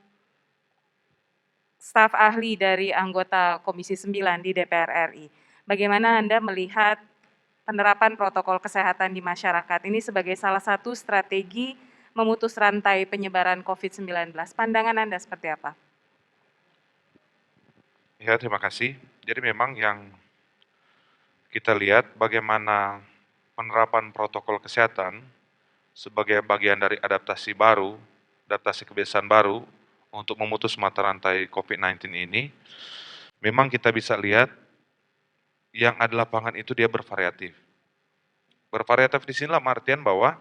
Speaker 1: staf ahli dari anggota Komisi 9 di DPR RI. Bagaimana Anda melihat penerapan protokol kesehatan di masyarakat ini sebagai salah satu strategi memutus rantai penyebaran COVID-19. Pandangan Anda seperti apa?
Speaker 3: Ya, terima kasih. Jadi memang yang kita lihat bagaimana penerapan protokol kesehatan sebagai bagian dari adaptasi baru, adaptasi kebiasaan baru untuk memutus mata rantai COVID-19 ini, memang kita bisa lihat yang ada lapangan itu dia bervariatif. Bervariatif di sinilah artian bahwa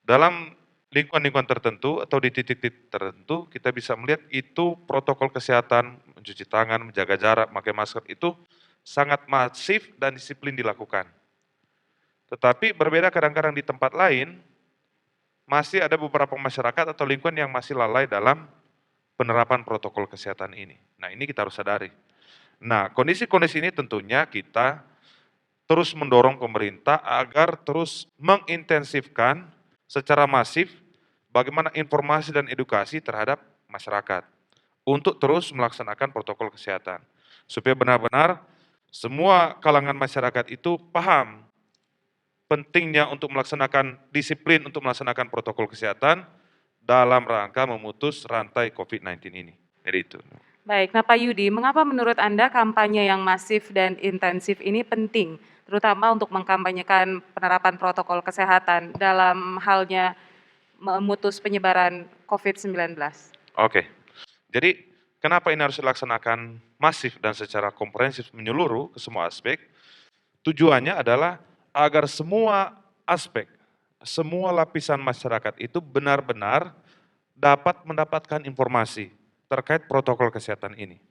Speaker 3: dalam lingkungan-lingkungan tertentu atau di titik-titik tertentu kita bisa melihat itu protokol kesehatan, mencuci tangan, menjaga jarak, memakai masker itu sangat masif dan disiplin dilakukan. Tetapi berbeda kadang-kadang di tempat lain, masih ada beberapa masyarakat atau lingkungan yang masih lalai dalam penerapan protokol kesehatan ini. Nah ini kita harus sadari. Nah kondisi-kondisi ini tentunya kita terus mendorong pemerintah agar terus mengintensifkan secara masif bagaimana informasi dan edukasi terhadap masyarakat untuk terus melaksanakan protokol kesehatan. Supaya benar-benar semua kalangan masyarakat itu paham pentingnya untuk melaksanakan disiplin untuk melaksanakan protokol kesehatan dalam rangka memutus rantai COVID-19 ini. Jadi itu.
Speaker 1: Baik, nah Pak Yudi, mengapa menurut Anda kampanye yang masif dan intensif ini penting, terutama untuk mengkampanyekan penerapan protokol kesehatan dalam halnya memutus penyebaran COVID-19?
Speaker 3: Oke, jadi kenapa ini harus dilaksanakan masif dan secara komprehensif menyeluruh ke semua aspek? Tujuannya adalah agar semua aspek, semua lapisan masyarakat itu benar-benar dapat mendapatkan informasi terkait protokol kesehatan ini.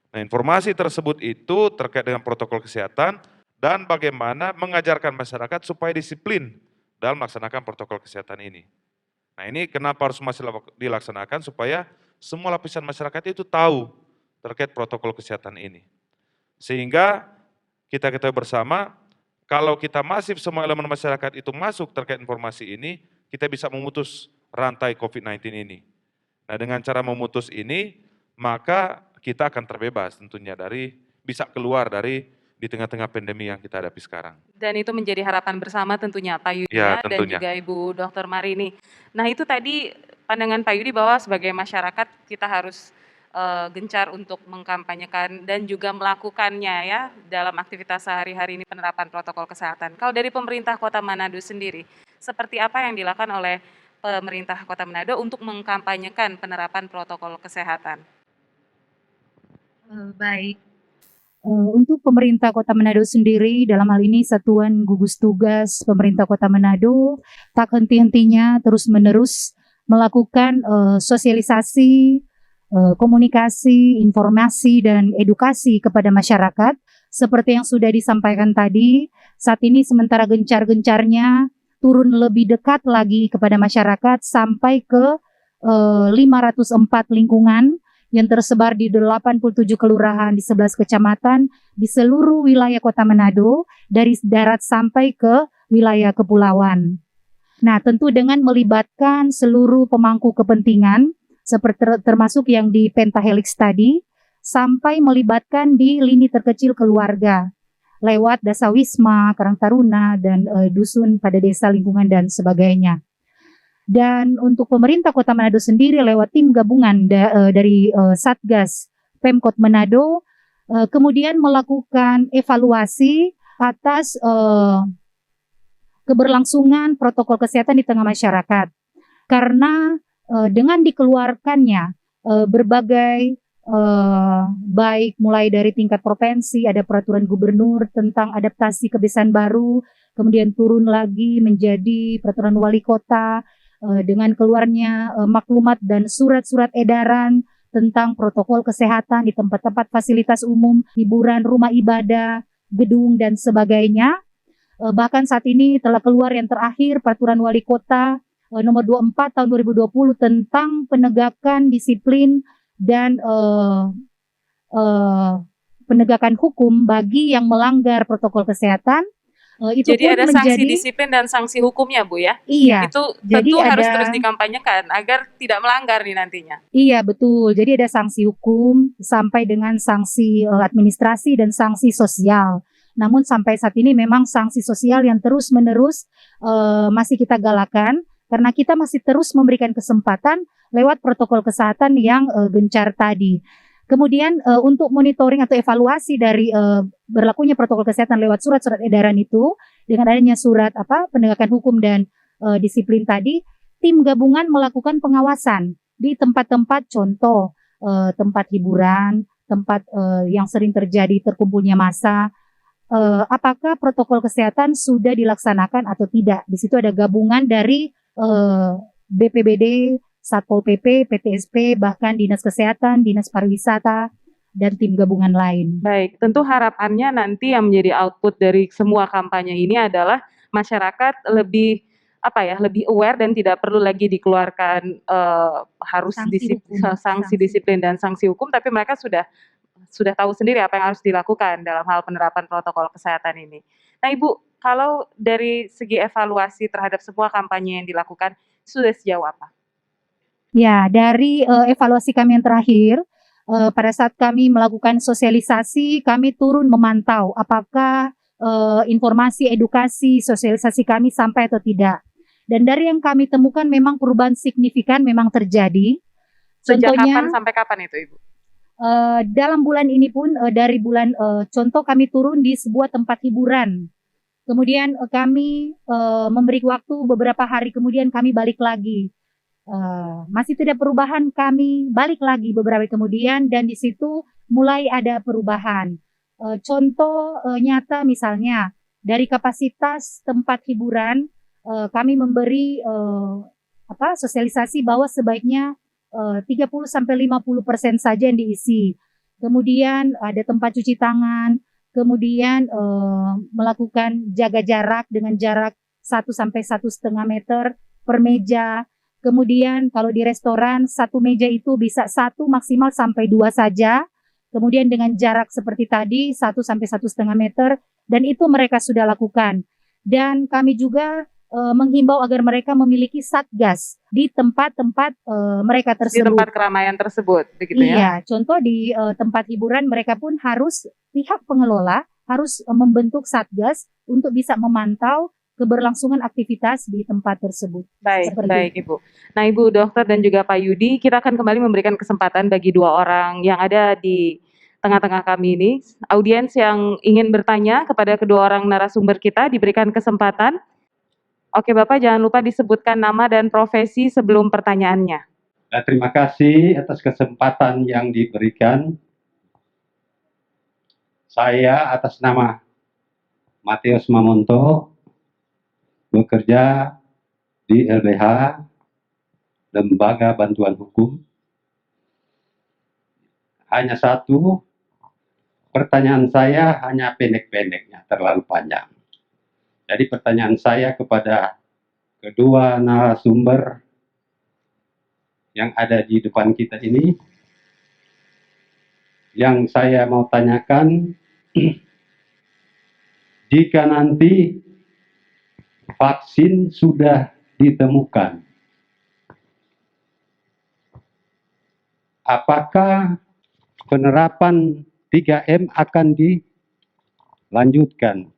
Speaker 3: Nah, informasi tersebut itu terkait dengan protokol kesehatan dan bagaimana mengajarkan masyarakat supaya disiplin dalam melaksanakan protokol kesehatan ini. Nah, ini kenapa harus masih dilaksanakan supaya semua lapisan masyarakat itu tahu terkait protokol kesehatan ini. Sehingga kita ketahui bersama, kalau kita masif semua elemen masyarakat itu masuk terkait informasi ini, kita bisa memutus rantai COVID-19 ini. Nah, dengan cara memutus ini, maka kita akan terbebas tentunya dari, bisa keluar dari di tengah-tengah pandemi yang kita hadapi sekarang.
Speaker 1: Dan itu menjadi harapan bersama tentunya Pak Yudi
Speaker 3: Ya,
Speaker 1: dan juga Ibu Dr. Marini. Nah itu tadi pandangan Pak Yudi bahwa sebagai masyarakat kita harus gencar untuk mengkampanyekan dan juga melakukannya ya dalam aktivitas sehari-hari ini penerapan protokol kesehatan. Kalau dari pemerintah Kota Manado sendiri, seperti apa yang dilakukan oleh pemerintah Kota Manado untuk mengkampanyekan penerapan protokol kesehatan?
Speaker 2: Baik. Untuk pemerintah Kota Manado sendiri, dalam hal ini Satuan Gugus Tugas Pemerintah Kota Manado tak henti-hentinya terus-menerus melakukan sosialisasi, komunikasi, informasi, dan edukasi kepada masyarakat. Seperti yang sudah disampaikan tadi, saat ini sementara gencar-gencarnya turun lebih dekat lagi kepada masyarakat sampai ke 504 lingkungan yang tersebar di 87 kelurahan di 11 kecamatan di seluruh wilayah Kota Manado dari darat sampai ke wilayah kepulauan. Nah, tentu dengan melibatkan seluruh pemangku kepentingan seperti termasuk yang di Pentahelix tadi sampai melibatkan di lini terkecil keluarga lewat Dasawisma, Karang Taruna, dan dusun pada desa lingkungan dan sebagainya. Dan untuk pemerintah Kota Manado sendiri lewat tim gabungan dari Satgas Pemkot Manado kemudian melakukan evaluasi atas keberlangsungan protokol kesehatan di tengah masyarakat. Karena dengan dikeluarkannya berbagai baik mulai dari tingkat provinsi, ada peraturan gubernur tentang adaptasi kebiasaan baru, kemudian turun lagi menjadi peraturan wali kota, dengan keluarnya maklumat dan surat-surat edaran tentang protokol kesehatan di tempat-tempat fasilitas umum, hiburan, rumah ibadah, gedung, dan sebagainya. Bahkan saat ini telah keluar yang terakhir peraturan wali kota nomor 24 tahun 2020 tentang penegakan disiplin dan penegakan hukum bagi yang melanggar protokol kesehatan. Itu
Speaker 1: Jadi
Speaker 2: pun
Speaker 1: ada sanksi
Speaker 2: menjadi
Speaker 1: disiplin dan sanksi hukumnya, Bu ya?
Speaker 2: iya.
Speaker 1: Itu
Speaker 2: Jadi
Speaker 1: tentu harus
Speaker 2: ada
Speaker 1: terus dikampanyekan agar tidak melanggar nih nantinya.
Speaker 2: iya betul. Jadi ada sanksi hukum sampai dengan sanksi administrasi dan sanksi sosial. Namun sampai saat ini memang sanksi sosial yang terus-menerus masih kita galakan karena kita masih terus memberikan kesempatan lewat protokol kesehatan yang gencar tadi. Kemudian untuk monitoring atau evaluasi dari berlakunya protokol kesehatan lewat surat-surat edaran itu dengan adanya surat penegakan hukum dan disiplin tadi, tim gabungan melakukan pengawasan di tempat-tempat contoh tempat hiburan, tempat yang sering terjadi terkumpulnya massa. Apakah protokol kesehatan sudah dilaksanakan atau tidak? Di situ ada gabungan dari BPBD, Satpol PP, PTSP, bahkan Dinas Kesehatan, Dinas Pariwisata, dan tim gabungan lain.
Speaker 1: Baik, tentu harapannya nanti yang menjadi output dari semua kampanye ini adalah masyarakat lebih lebih aware dan tidak perlu lagi dikeluarkan harus sanksi disiplin dan sanksi hukum, tapi mereka sudah tahu sendiri apa yang harus dilakukan dalam hal penerapan protokol kesehatan ini. Nah, Ibu, kalau dari segi evaluasi terhadap semua kampanye yang dilakukan sudah sejauh apa?
Speaker 2: Ya, dari evaluasi kami yang terakhir, pada saat kami melakukan sosialisasi, kami turun memantau apakah informasi, edukasi, sosialisasi kami sampai atau tidak. Dan dari yang kami temukan memang perubahan signifikan memang terjadi.
Speaker 1: Sejak
Speaker 2: Contohnya,
Speaker 1: kapan sampai kapan itu, Ibu?
Speaker 2: dalam bulan ini pun dari bulan contoh kami turun di sebuah tempat hiburan. Kemudian kami memberi waktu beberapa hari kemudian kami balik lagi. Masih tidak perubahan, kami balik lagi beberapa hari kemudian dan di situ mulai ada perubahan. Contoh nyata misalnya dari kapasitas tempat hiburan kami memberi sosialisasi bahwa sebaiknya 30-50% saja yang diisi. Kemudian ada tempat cuci tangan, kemudian melakukan jaga jarak dengan jarak 1-1,5 meter per meja. Kemudian kalau di restoran satu meja itu bisa 1 maksimal sampai 2 saja. Kemudian dengan jarak seperti tadi 1-1,5 meter dan itu mereka sudah lakukan. Dan kami juga menghimbau agar mereka memiliki satgas di tempat-tempat mereka tersebut.
Speaker 1: Di tempat keramaian tersebut, begitu ya?
Speaker 2: Iya, contoh di tempat hiburan mereka pun harus pihak pengelola harus membentuk satgas untuk bisa memantau keberlangsungan aktivitas di tempat tersebut.
Speaker 1: Baik, Ibu. Nah, Ibu Dokter dan juga Pak Yudi, kita akan kembali memberikan kesempatan bagi 2 orang yang ada di tengah-tengah kami ini. Audiens yang ingin bertanya kepada kedua orang narasumber kita diberikan kesempatan. Oke, Bapak jangan lupa disebutkan nama dan profesi sebelum pertanyaannya.
Speaker 7: Nah, terima kasih atas kesempatan yang diberikan. Saya atas nama Matius Mamonto bekerja di LBH lembaga bantuan hukum. Hanya satu, pertanyaan saya hanya pendek-pendeknya, terlalu panjang. Jadi pertanyaan saya kepada kedua narasumber yang ada di depan kita ini, yang saya mau tanyakan, jika nanti vaksin sudah ditemukan, apakah penerapan 3M akan dilanjutkan?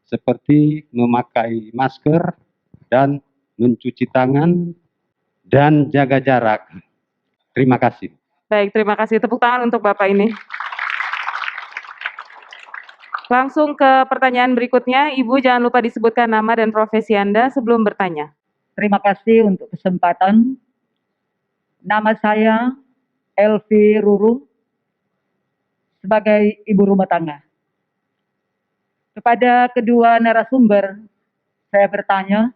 Speaker 7: Seperti memakai masker dan mencuci tangan dan jaga jarak. Terima kasih.
Speaker 1: Baik, terima kasih. Tepuk tangan untuk Bapak ini. Langsung ke pertanyaan berikutnya. Ibu jangan lupa disebutkan nama dan profesi Anda sebelum bertanya.
Speaker 8: Terima kasih untuk kesempatan. Nama saya Elvi Ruru sebagai ibu rumah tangga. Kepada kedua narasumber, saya bertanya,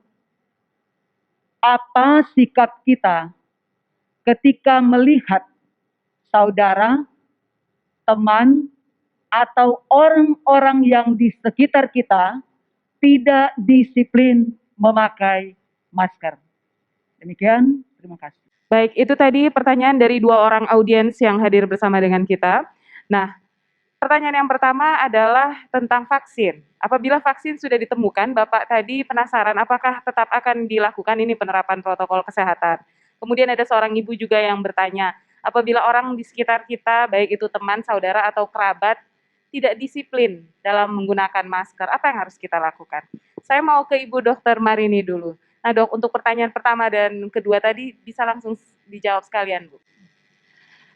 Speaker 8: apa sikap kita ketika melihat saudara, teman, atau orang-orang yang di sekitar kita tidak disiplin memakai masker? Demikian, terima kasih.
Speaker 1: Baik, itu tadi pertanyaan dari dua orang audiens yang hadir bersama dengan kita. Nah, pertanyaan yang pertama adalah tentang vaksin. Apabila vaksin sudah ditemukan, Bapak tadi penasaran apakah tetap akan dilakukan ini penerapan protokol kesehatan. Kemudian ada seorang ibu juga yang bertanya, apabila orang di sekitar kita, baik itu teman, saudara, atau kerabat, tidak disiplin dalam menggunakan masker, apa yang harus kita lakukan? Saya mau ke Ibu Dr. Marini dulu. Nah dok, untuk pertanyaan pertama dan kedua tadi bisa langsung dijawab sekalian, Bu.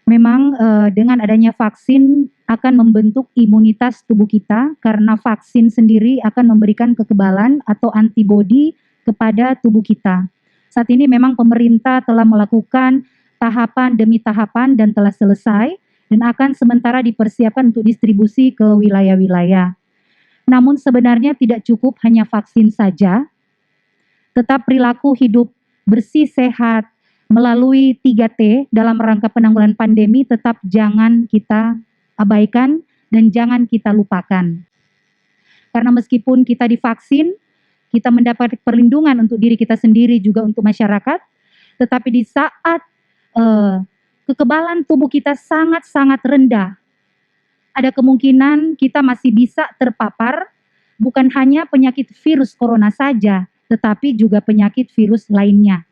Speaker 2: Memang dengan adanya vaksin akan membentuk imunitas tubuh kita karena vaksin sendiri akan memberikan kekebalan atau antibodi kepada tubuh kita. Saat ini memang pemerintah telah melakukan tahapan demi tahapan dan telah selesai dan akan sementara dipersiapkan untuk distribusi ke wilayah-wilayah. Namun sebenarnya tidak cukup hanya vaksin saja, tetap perilaku hidup bersih sehat melalui 3T dalam rangka penanggulangan pandemi tetap jangan kita abaikan dan jangan kita lupakan. Karena meskipun kita divaksin, kita mendapat perlindungan untuk diri kita sendiri juga untuk masyarakat, tetapi di saat kekebalan tubuh kita sangat-sangat rendah, ada kemungkinan kita masih bisa terpapar bukan hanya penyakit virus corona saja, tetapi juga penyakit virus lainnya.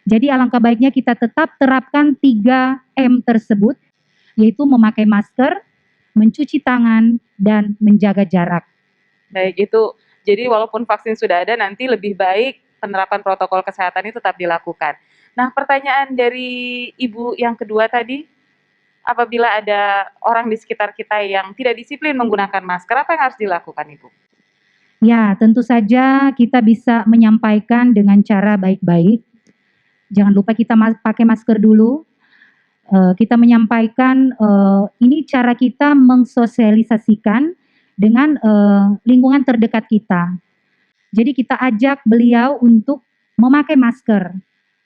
Speaker 2: Jadi alangkah baiknya kita tetap terapkan 3M tersebut, yaitu memakai masker, mencuci tangan, dan menjaga jarak.
Speaker 1: Baik, itu jadi walaupun vaksin sudah ada, nanti lebih baik penerapan protokol kesehatan itu tetap dilakukan. Nah, pertanyaan dari Ibu yang kedua tadi, apabila ada orang di sekitar kita yang tidak disiplin menggunakan masker, apa yang harus dilakukan, Ibu?
Speaker 2: Ya, tentu saja kita bisa menyampaikan dengan cara baik-baik. Jangan lupa kita pakai masker dulu. Kita menyampaikan ini cara kita mensosialisasikan dengan lingkungan terdekat kita. Jadi kita ajak beliau untuk memakai masker.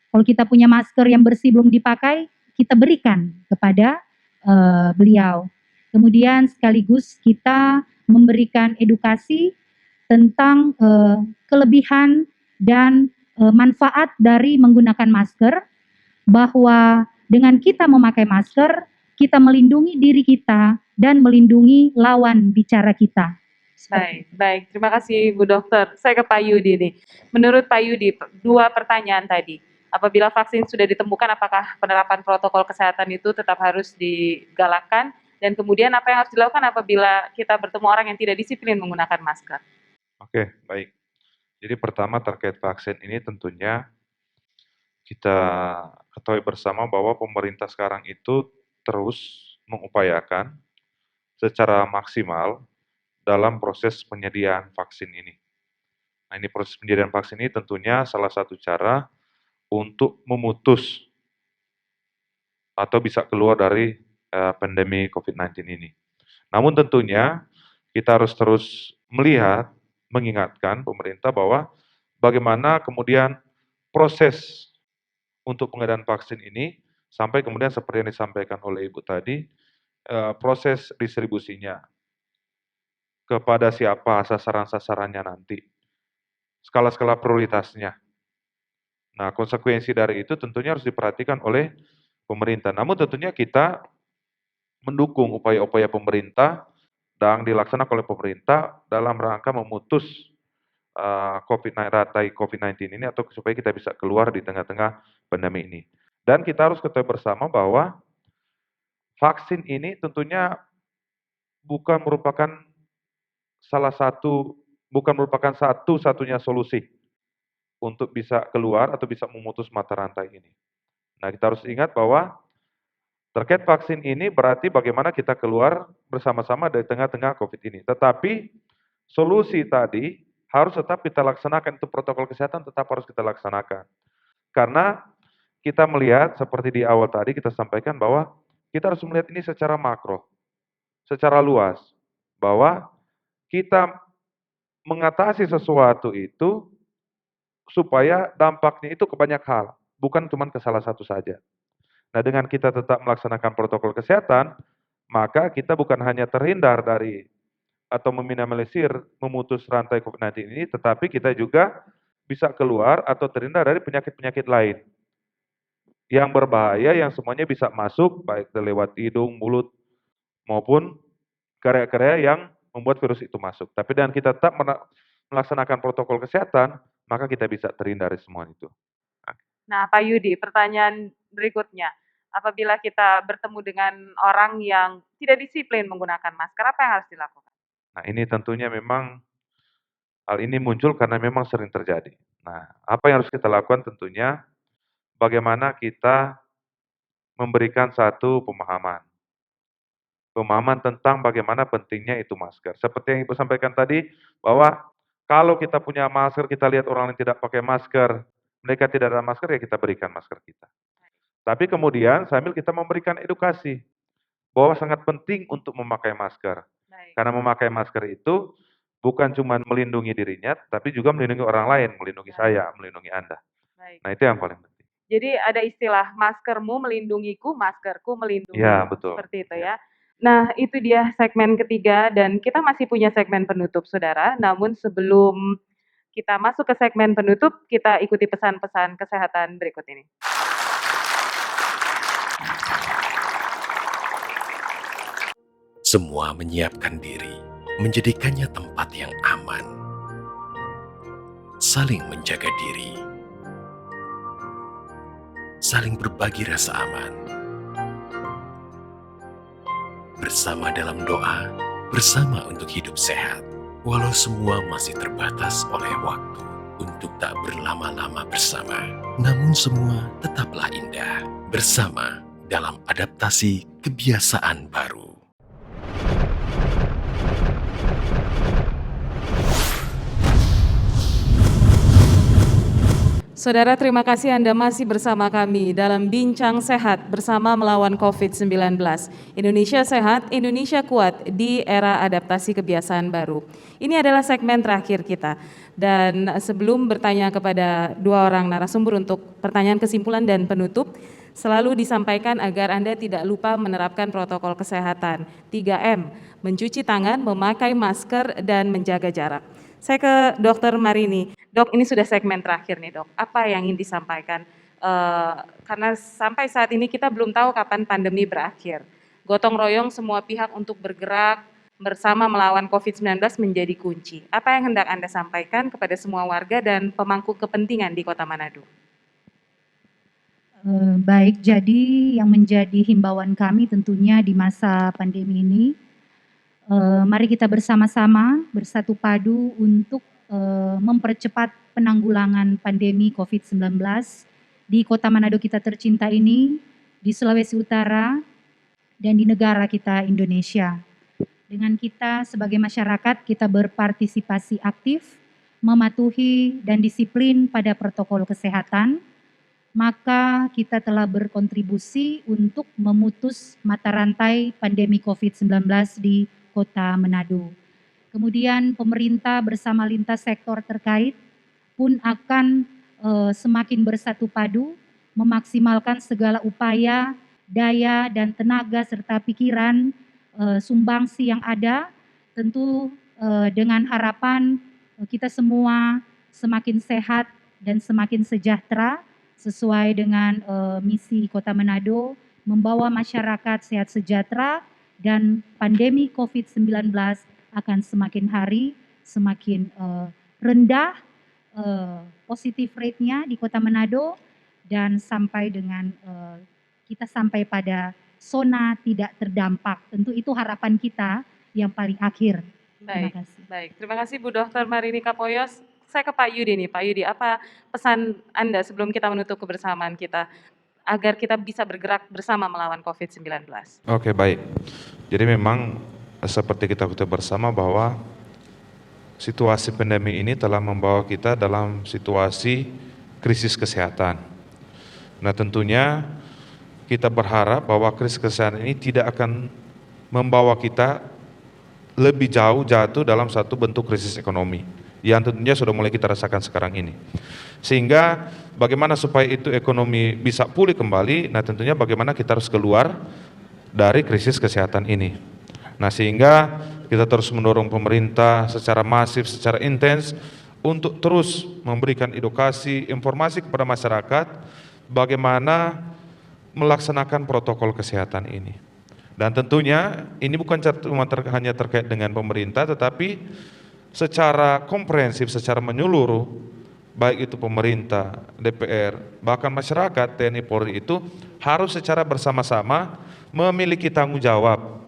Speaker 2: Kalau kita punya masker yang bersih belum dipakai, kita berikan kepada beliau. Kemudian sekaligus kita memberikan edukasi tentang kelebihan dan manfaat dari menggunakan masker, bahwa dengan kita memakai masker, kita melindungi diri kita dan melindungi lawan bicara kita.
Speaker 1: Baik. Terima kasih Bu Dokter. Saya ke Pak Yudi nih. Menurut Pak Yudi, dua pertanyaan tadi. Apabila vaksin sudah ditemukan, apakah penerapan protokol kesehatan itu tetap harus digalakkan? Dan kemudian apa yang harus dilakukan apabila kita bertemu orang yang tidak disiplin menggunakan masker?
Speaker 3: Oke, baik. Jadi pertama terkait vaksin ini tentunya kita ketahui bersama bahwa pemerintah sekarang itu terus mengupayakan secara maksimal dalam proses penyediaan vaksin ini. Nah, ini proses penyediaan vaksin ini tentunya salah satu cara untuk memutus atau bisa keluar dari pandemi COVID-19 ini. Namun tentunya kita harus terus melihat, mengingatkan pemerintah bahwa bagaimana kemudian proses untuk pengadaan vaksin ini sampai kemudian seperti yang disampaikan oleh Ibu tadi, proses distribusinya, kepada siapa sasaran-sasarannya nanti, skala-skala prioritasnya. Nah, konsekuensi dari itu tentunya harus diperhatikan oleh pemerintah. Namun tentunya kita mendukung upaya-upaya pemerintah dan dilaksanakan oleh pemerintah dalam rangka memutus rantai COVID-19 ini atau supaya kita bisa keluar di tengah-tengah pandemi ini. Dan kita harus ketahui bersama bahwa vaksin ini tentunya bukan merupakan satu-satunya solusi untuk bisa keluar atau bisa memutus mata rantai ini. Nah, kita harus ingat bahwa terkait vaksin ini berarti bagaimana kita keluar bersama-sama dari tengah-tengah COVID ini. Tetapi solusi tadi harus tetap kita laksanakan, itu protokol kesehatan tetap harus kita laksanakan. Karena kita melihat seperti di awal tadi kita sampaikan bahwa kita harus melihat ini secara makro, secara luas, bahwa kita mengatasi sesuatu itu supaya dampaknya itu ke banyak hal, bukan cuma ke salah satu saja. Nah, dengan kita tetap melaksanakan protokol kesehatan, maka kita bukan hanya terhindar dari atau meminimalisir memutus rantai COVID-19 ini, tetapi kita juga bisa keluar atau terhindar dari penyakit-penyakit lain yang berbahaya yang semuanya bisa masuk baik lewat hidung, mulut maupun karya-karya yang membuat virus itu masuk. Tapi dengan kita tetap melaksanakan protokol kesehatan, maka kita bisa terhindar dari semua itu.
Speaker 1: Nah, Pak Yudi, pertanyaan berikutnya. Apabila kita bertemu dengan orang yang tidak disiplin menggunakan masker, apa yang harus dilakukan?
Speaker 3: Nah, ini tentunya memang hal ini muncul karena memang sering terjadi. Nah, apa yang harus kita lakukan tentunya bagaimana kita memberikan satu pemahaman. Pemahaman tentang bagaimana pentingnya itu masker. Seperti yang Ibu sampaikan tadi, bahwa kalau kita punya masker, kita lihat orang yang tidak pakai masker, mereka tidak ada masker, ya kita berikan masker kita. Tapi kemudian sambil kita memberikan edukasi, bahwa sangat penting untuk memakai masker. Karena memakai masker itu bukan cuma melindungi dirinya, tapi juga melindungi orang lain, melindungi saya, melindungi Anda. Nah, itu yang paling penting.
Speaker 1: Jadi ada istilah maskermu melindungiku, maskerku melindungi.
Speaker 3: Ya, betul.
Speaker 1: Seperti itu ya. Nah, itu dia segmen ketiga dan kita masih punya segmen penutup, Saudara. Namun sebelum kita masuk ke segmen penutup, kita ikuti pesan-pesan kesehatan berikut ini.
Speaker 9: Semua menyiapkan diri, menjadikannya tempat yang aman. Saling menjaga diri. Saling berbagi rasa aman. Bersama dalam doa, bersama untuk hidup sehat. Walau semua masih terbatas oleh waktu untuk tak berlama-lama bersama. Namun semua tetaplah indah bersama dalam adaptasi kebiasaan baru.
Speaker 1: Saudara, terima kasih Anda masih bersama kami dalam Bincang Sehat bersama melawan COVID-19. Indonesia sehat, Indonesia kuat di era adaptasi kebiasaan baru. Ini adalah segmen terakhir kita. Dan sebelum bertanya kepada dua orang narasumber untuk pertanyaan kesimpulan dan penutup, selalu disampaikan agar Anda tidak lupa menerapkan protokol kesehatan 3M, mencuci tangan, memakai masker, dan menjaga jarak. Saya ke Dr. Marini. Dok, ini sudah segmen terakhir nih dok. Apa yang ingin disampaikan? Karena sampai saat ini kita belum tahu kapan pandemi berakhir. Gotong royong semua pihak untuk bergerak bersama melawan COVID-19 menjadi kunci. Apa yang hendak Anda sampaikan kepada semua warga dan pemangku kepentingan di Kota Manado?
Speaker 2: Baik, jadi yang menjadi himbauan kami tentunya di masa pandemi ini, mari kita bersama-sama bersatu padu untuk mempercepat penanggulangan pandemi COVID-19 di Kota Manado kita tercinta ini, di Sulawesi Utara, dan di negara kita Indonesia. Dengan kita sebagai masyarakat, kita berpartisipasi aktif, mematuhi dan disiplin pada protokol kesehatan, maka kita telah berkontribusi untuk memutus mata rantai pandemi COVID-19 di Kota Manado. Kemudian pemerintah bersama lintas sektor terkait pun akan semakin bersatu padu memaksimalkan segala upaya, daya, dan tenaga serta pikiran sumbangsi yang ada, tentu dengan harapan kita semua semakin sehat dan semakin sejahtera sesuai dengan misi Kota Manado, membawa masyarakat sehat sejahtera dan pandemi COVID-19 akan semakin hari semakin rendah positif rate-nya di Kota Manado dan sampai dengan kita sampai pada zona tidak terdampak. Tentu itu harapan kita yang paling akhir. Terima kasih.
Speaker 1: Baik. Terima kasih Bu Dr. Marini Kapoyos. Saya ke Pak Yudi nih, Pak Yudi, apa pesan Anda sebelum kita menutup kebersamaan kita agar kita bisa bergerak bersama melawan COVID-19?
Speaker 3: Oke, baik. Jadi memang seperti kita ketahui bersama bahwa situasi pandemi ini telah membawa kita dalam situasi krisis kesehatan. Nah, tentunya kita berharap bahwa krisis kesehatan ini tidak akan membawa kita lebih jauh jatuh dalam satu bentuk krisis ekonomi yang tentunya sudah mulai kita rasakan sekarang ini. Sehingga bagaimana supaya itu ekonomi bisa pulih kembali, nah tentunya bagaimana kita harus keluar dari krisis kesehatan ini. Nah, sehingga kita terus mendorong pemerintah secara masif, secara intens untuk terus memberikan edukasi, informasi kepada masyarakat bagaimana melaksanakan protokol kesehatan ini. Dan tentunya ini bukan hanya terkait dengan pemerintah, tetapi secara komprehensif, secara menyeluruh, baik itu pemerintah, DPR, bahkan masyarakat, TNI Polri itu harus secara bersama-sama memiliki tanggung jawab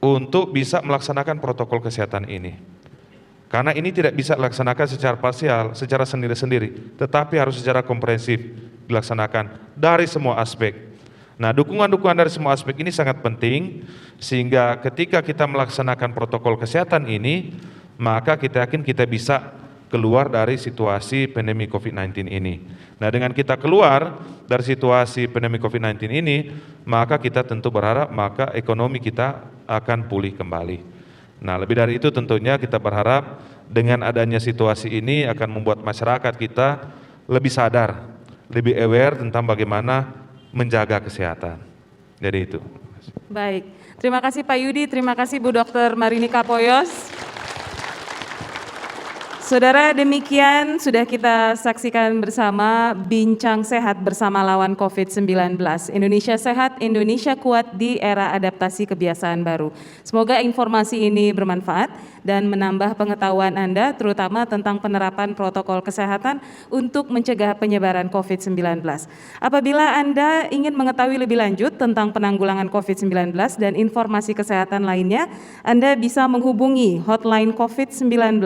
Speaker 3: untuk bisa melaksanakan protokol kesehatan ini. Karena ini tidak bisa dilaksanakan secara parsial, secara sendiri-sendiri, tetapi harus secara komprehensif dilaksanakan dari semua aspek. Nah, dukungan-dukungan dari semua aspek ini sangat penting, sehingga ketika kita melaksanakan protokol kesehatan ini, maka kita yakin kita bisa keluar dari situasi pandemi COVID-19 ini. Nah, dengan kita keluar dari situasi pandemi COVID-19 ini, maka kita tentu berharap maka ekonomi kita akan pulih kembali. Nah, lebih dari itu tentunya kita berharap dengan adanya situasi ini akan membuat masyarakat kita lebih sadar, lebih aware tentang bagaimana menjaga kesehatan. Jadi itu.
Speaker 1: Baik, terima kasih Pak Yudi, terima kasih Bu Dr. Marini Kapoyos. Saudara, demikian sudah kita saksikan bersama Bincang Sehat bersama lawan COVID-19. Indonesia sehat, Indonesia kuat di era adaptasi kebiasaan baru. Semoga informasi ini bermanfaat dan menambah pengetahuan Anda, terutama tentang penerapan protokol kesehatan untuk mencegah penyebaran COVID-19. Apabila Anda ingin mengetahui lebih lanjut tentang penanggulangan COVID-19 dan informasi kesehatan lainnya, Anda bisa menghubungi hotline COVID-19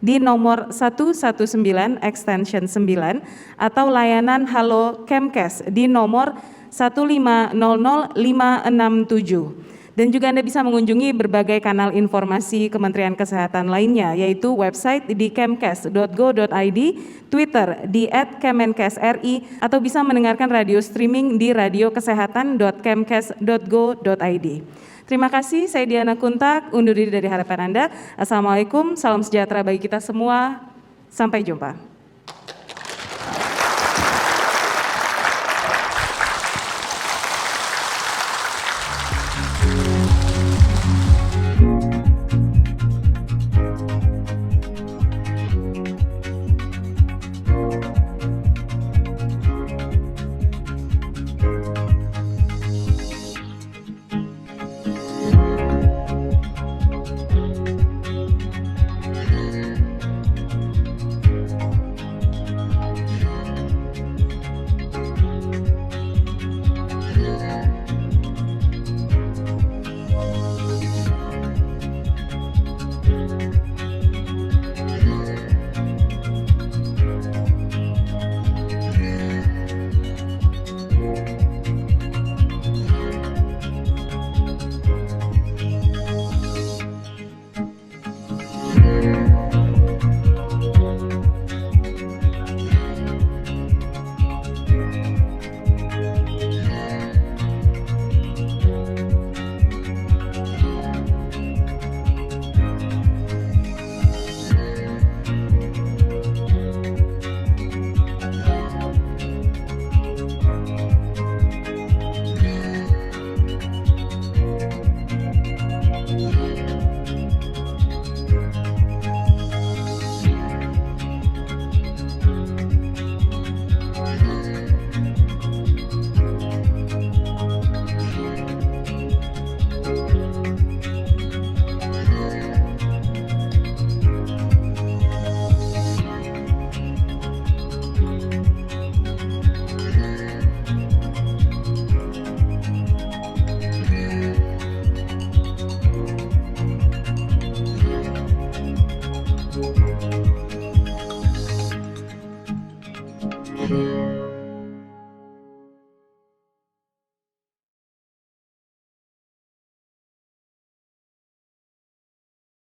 Speaker 1: di nomor 119 extension 9 atau layanan Halo Kemkes di nomor 1500567. Dan juga Anda bisa mengunjungi berbagai kanal informasi Kementerian Kesehatan lainnya, yaitu website di kemkes.go.id, Twitter di @kemenkesri, atau bisa mendengarkan radio streaming di radiokesehatan.kemkes.go.id. Terima kasih, saya Diana Kuntak, undur diri dari hadapan Anda. Assalamualaikum, salam sejahtera bagi kita semua, sampai jumpa.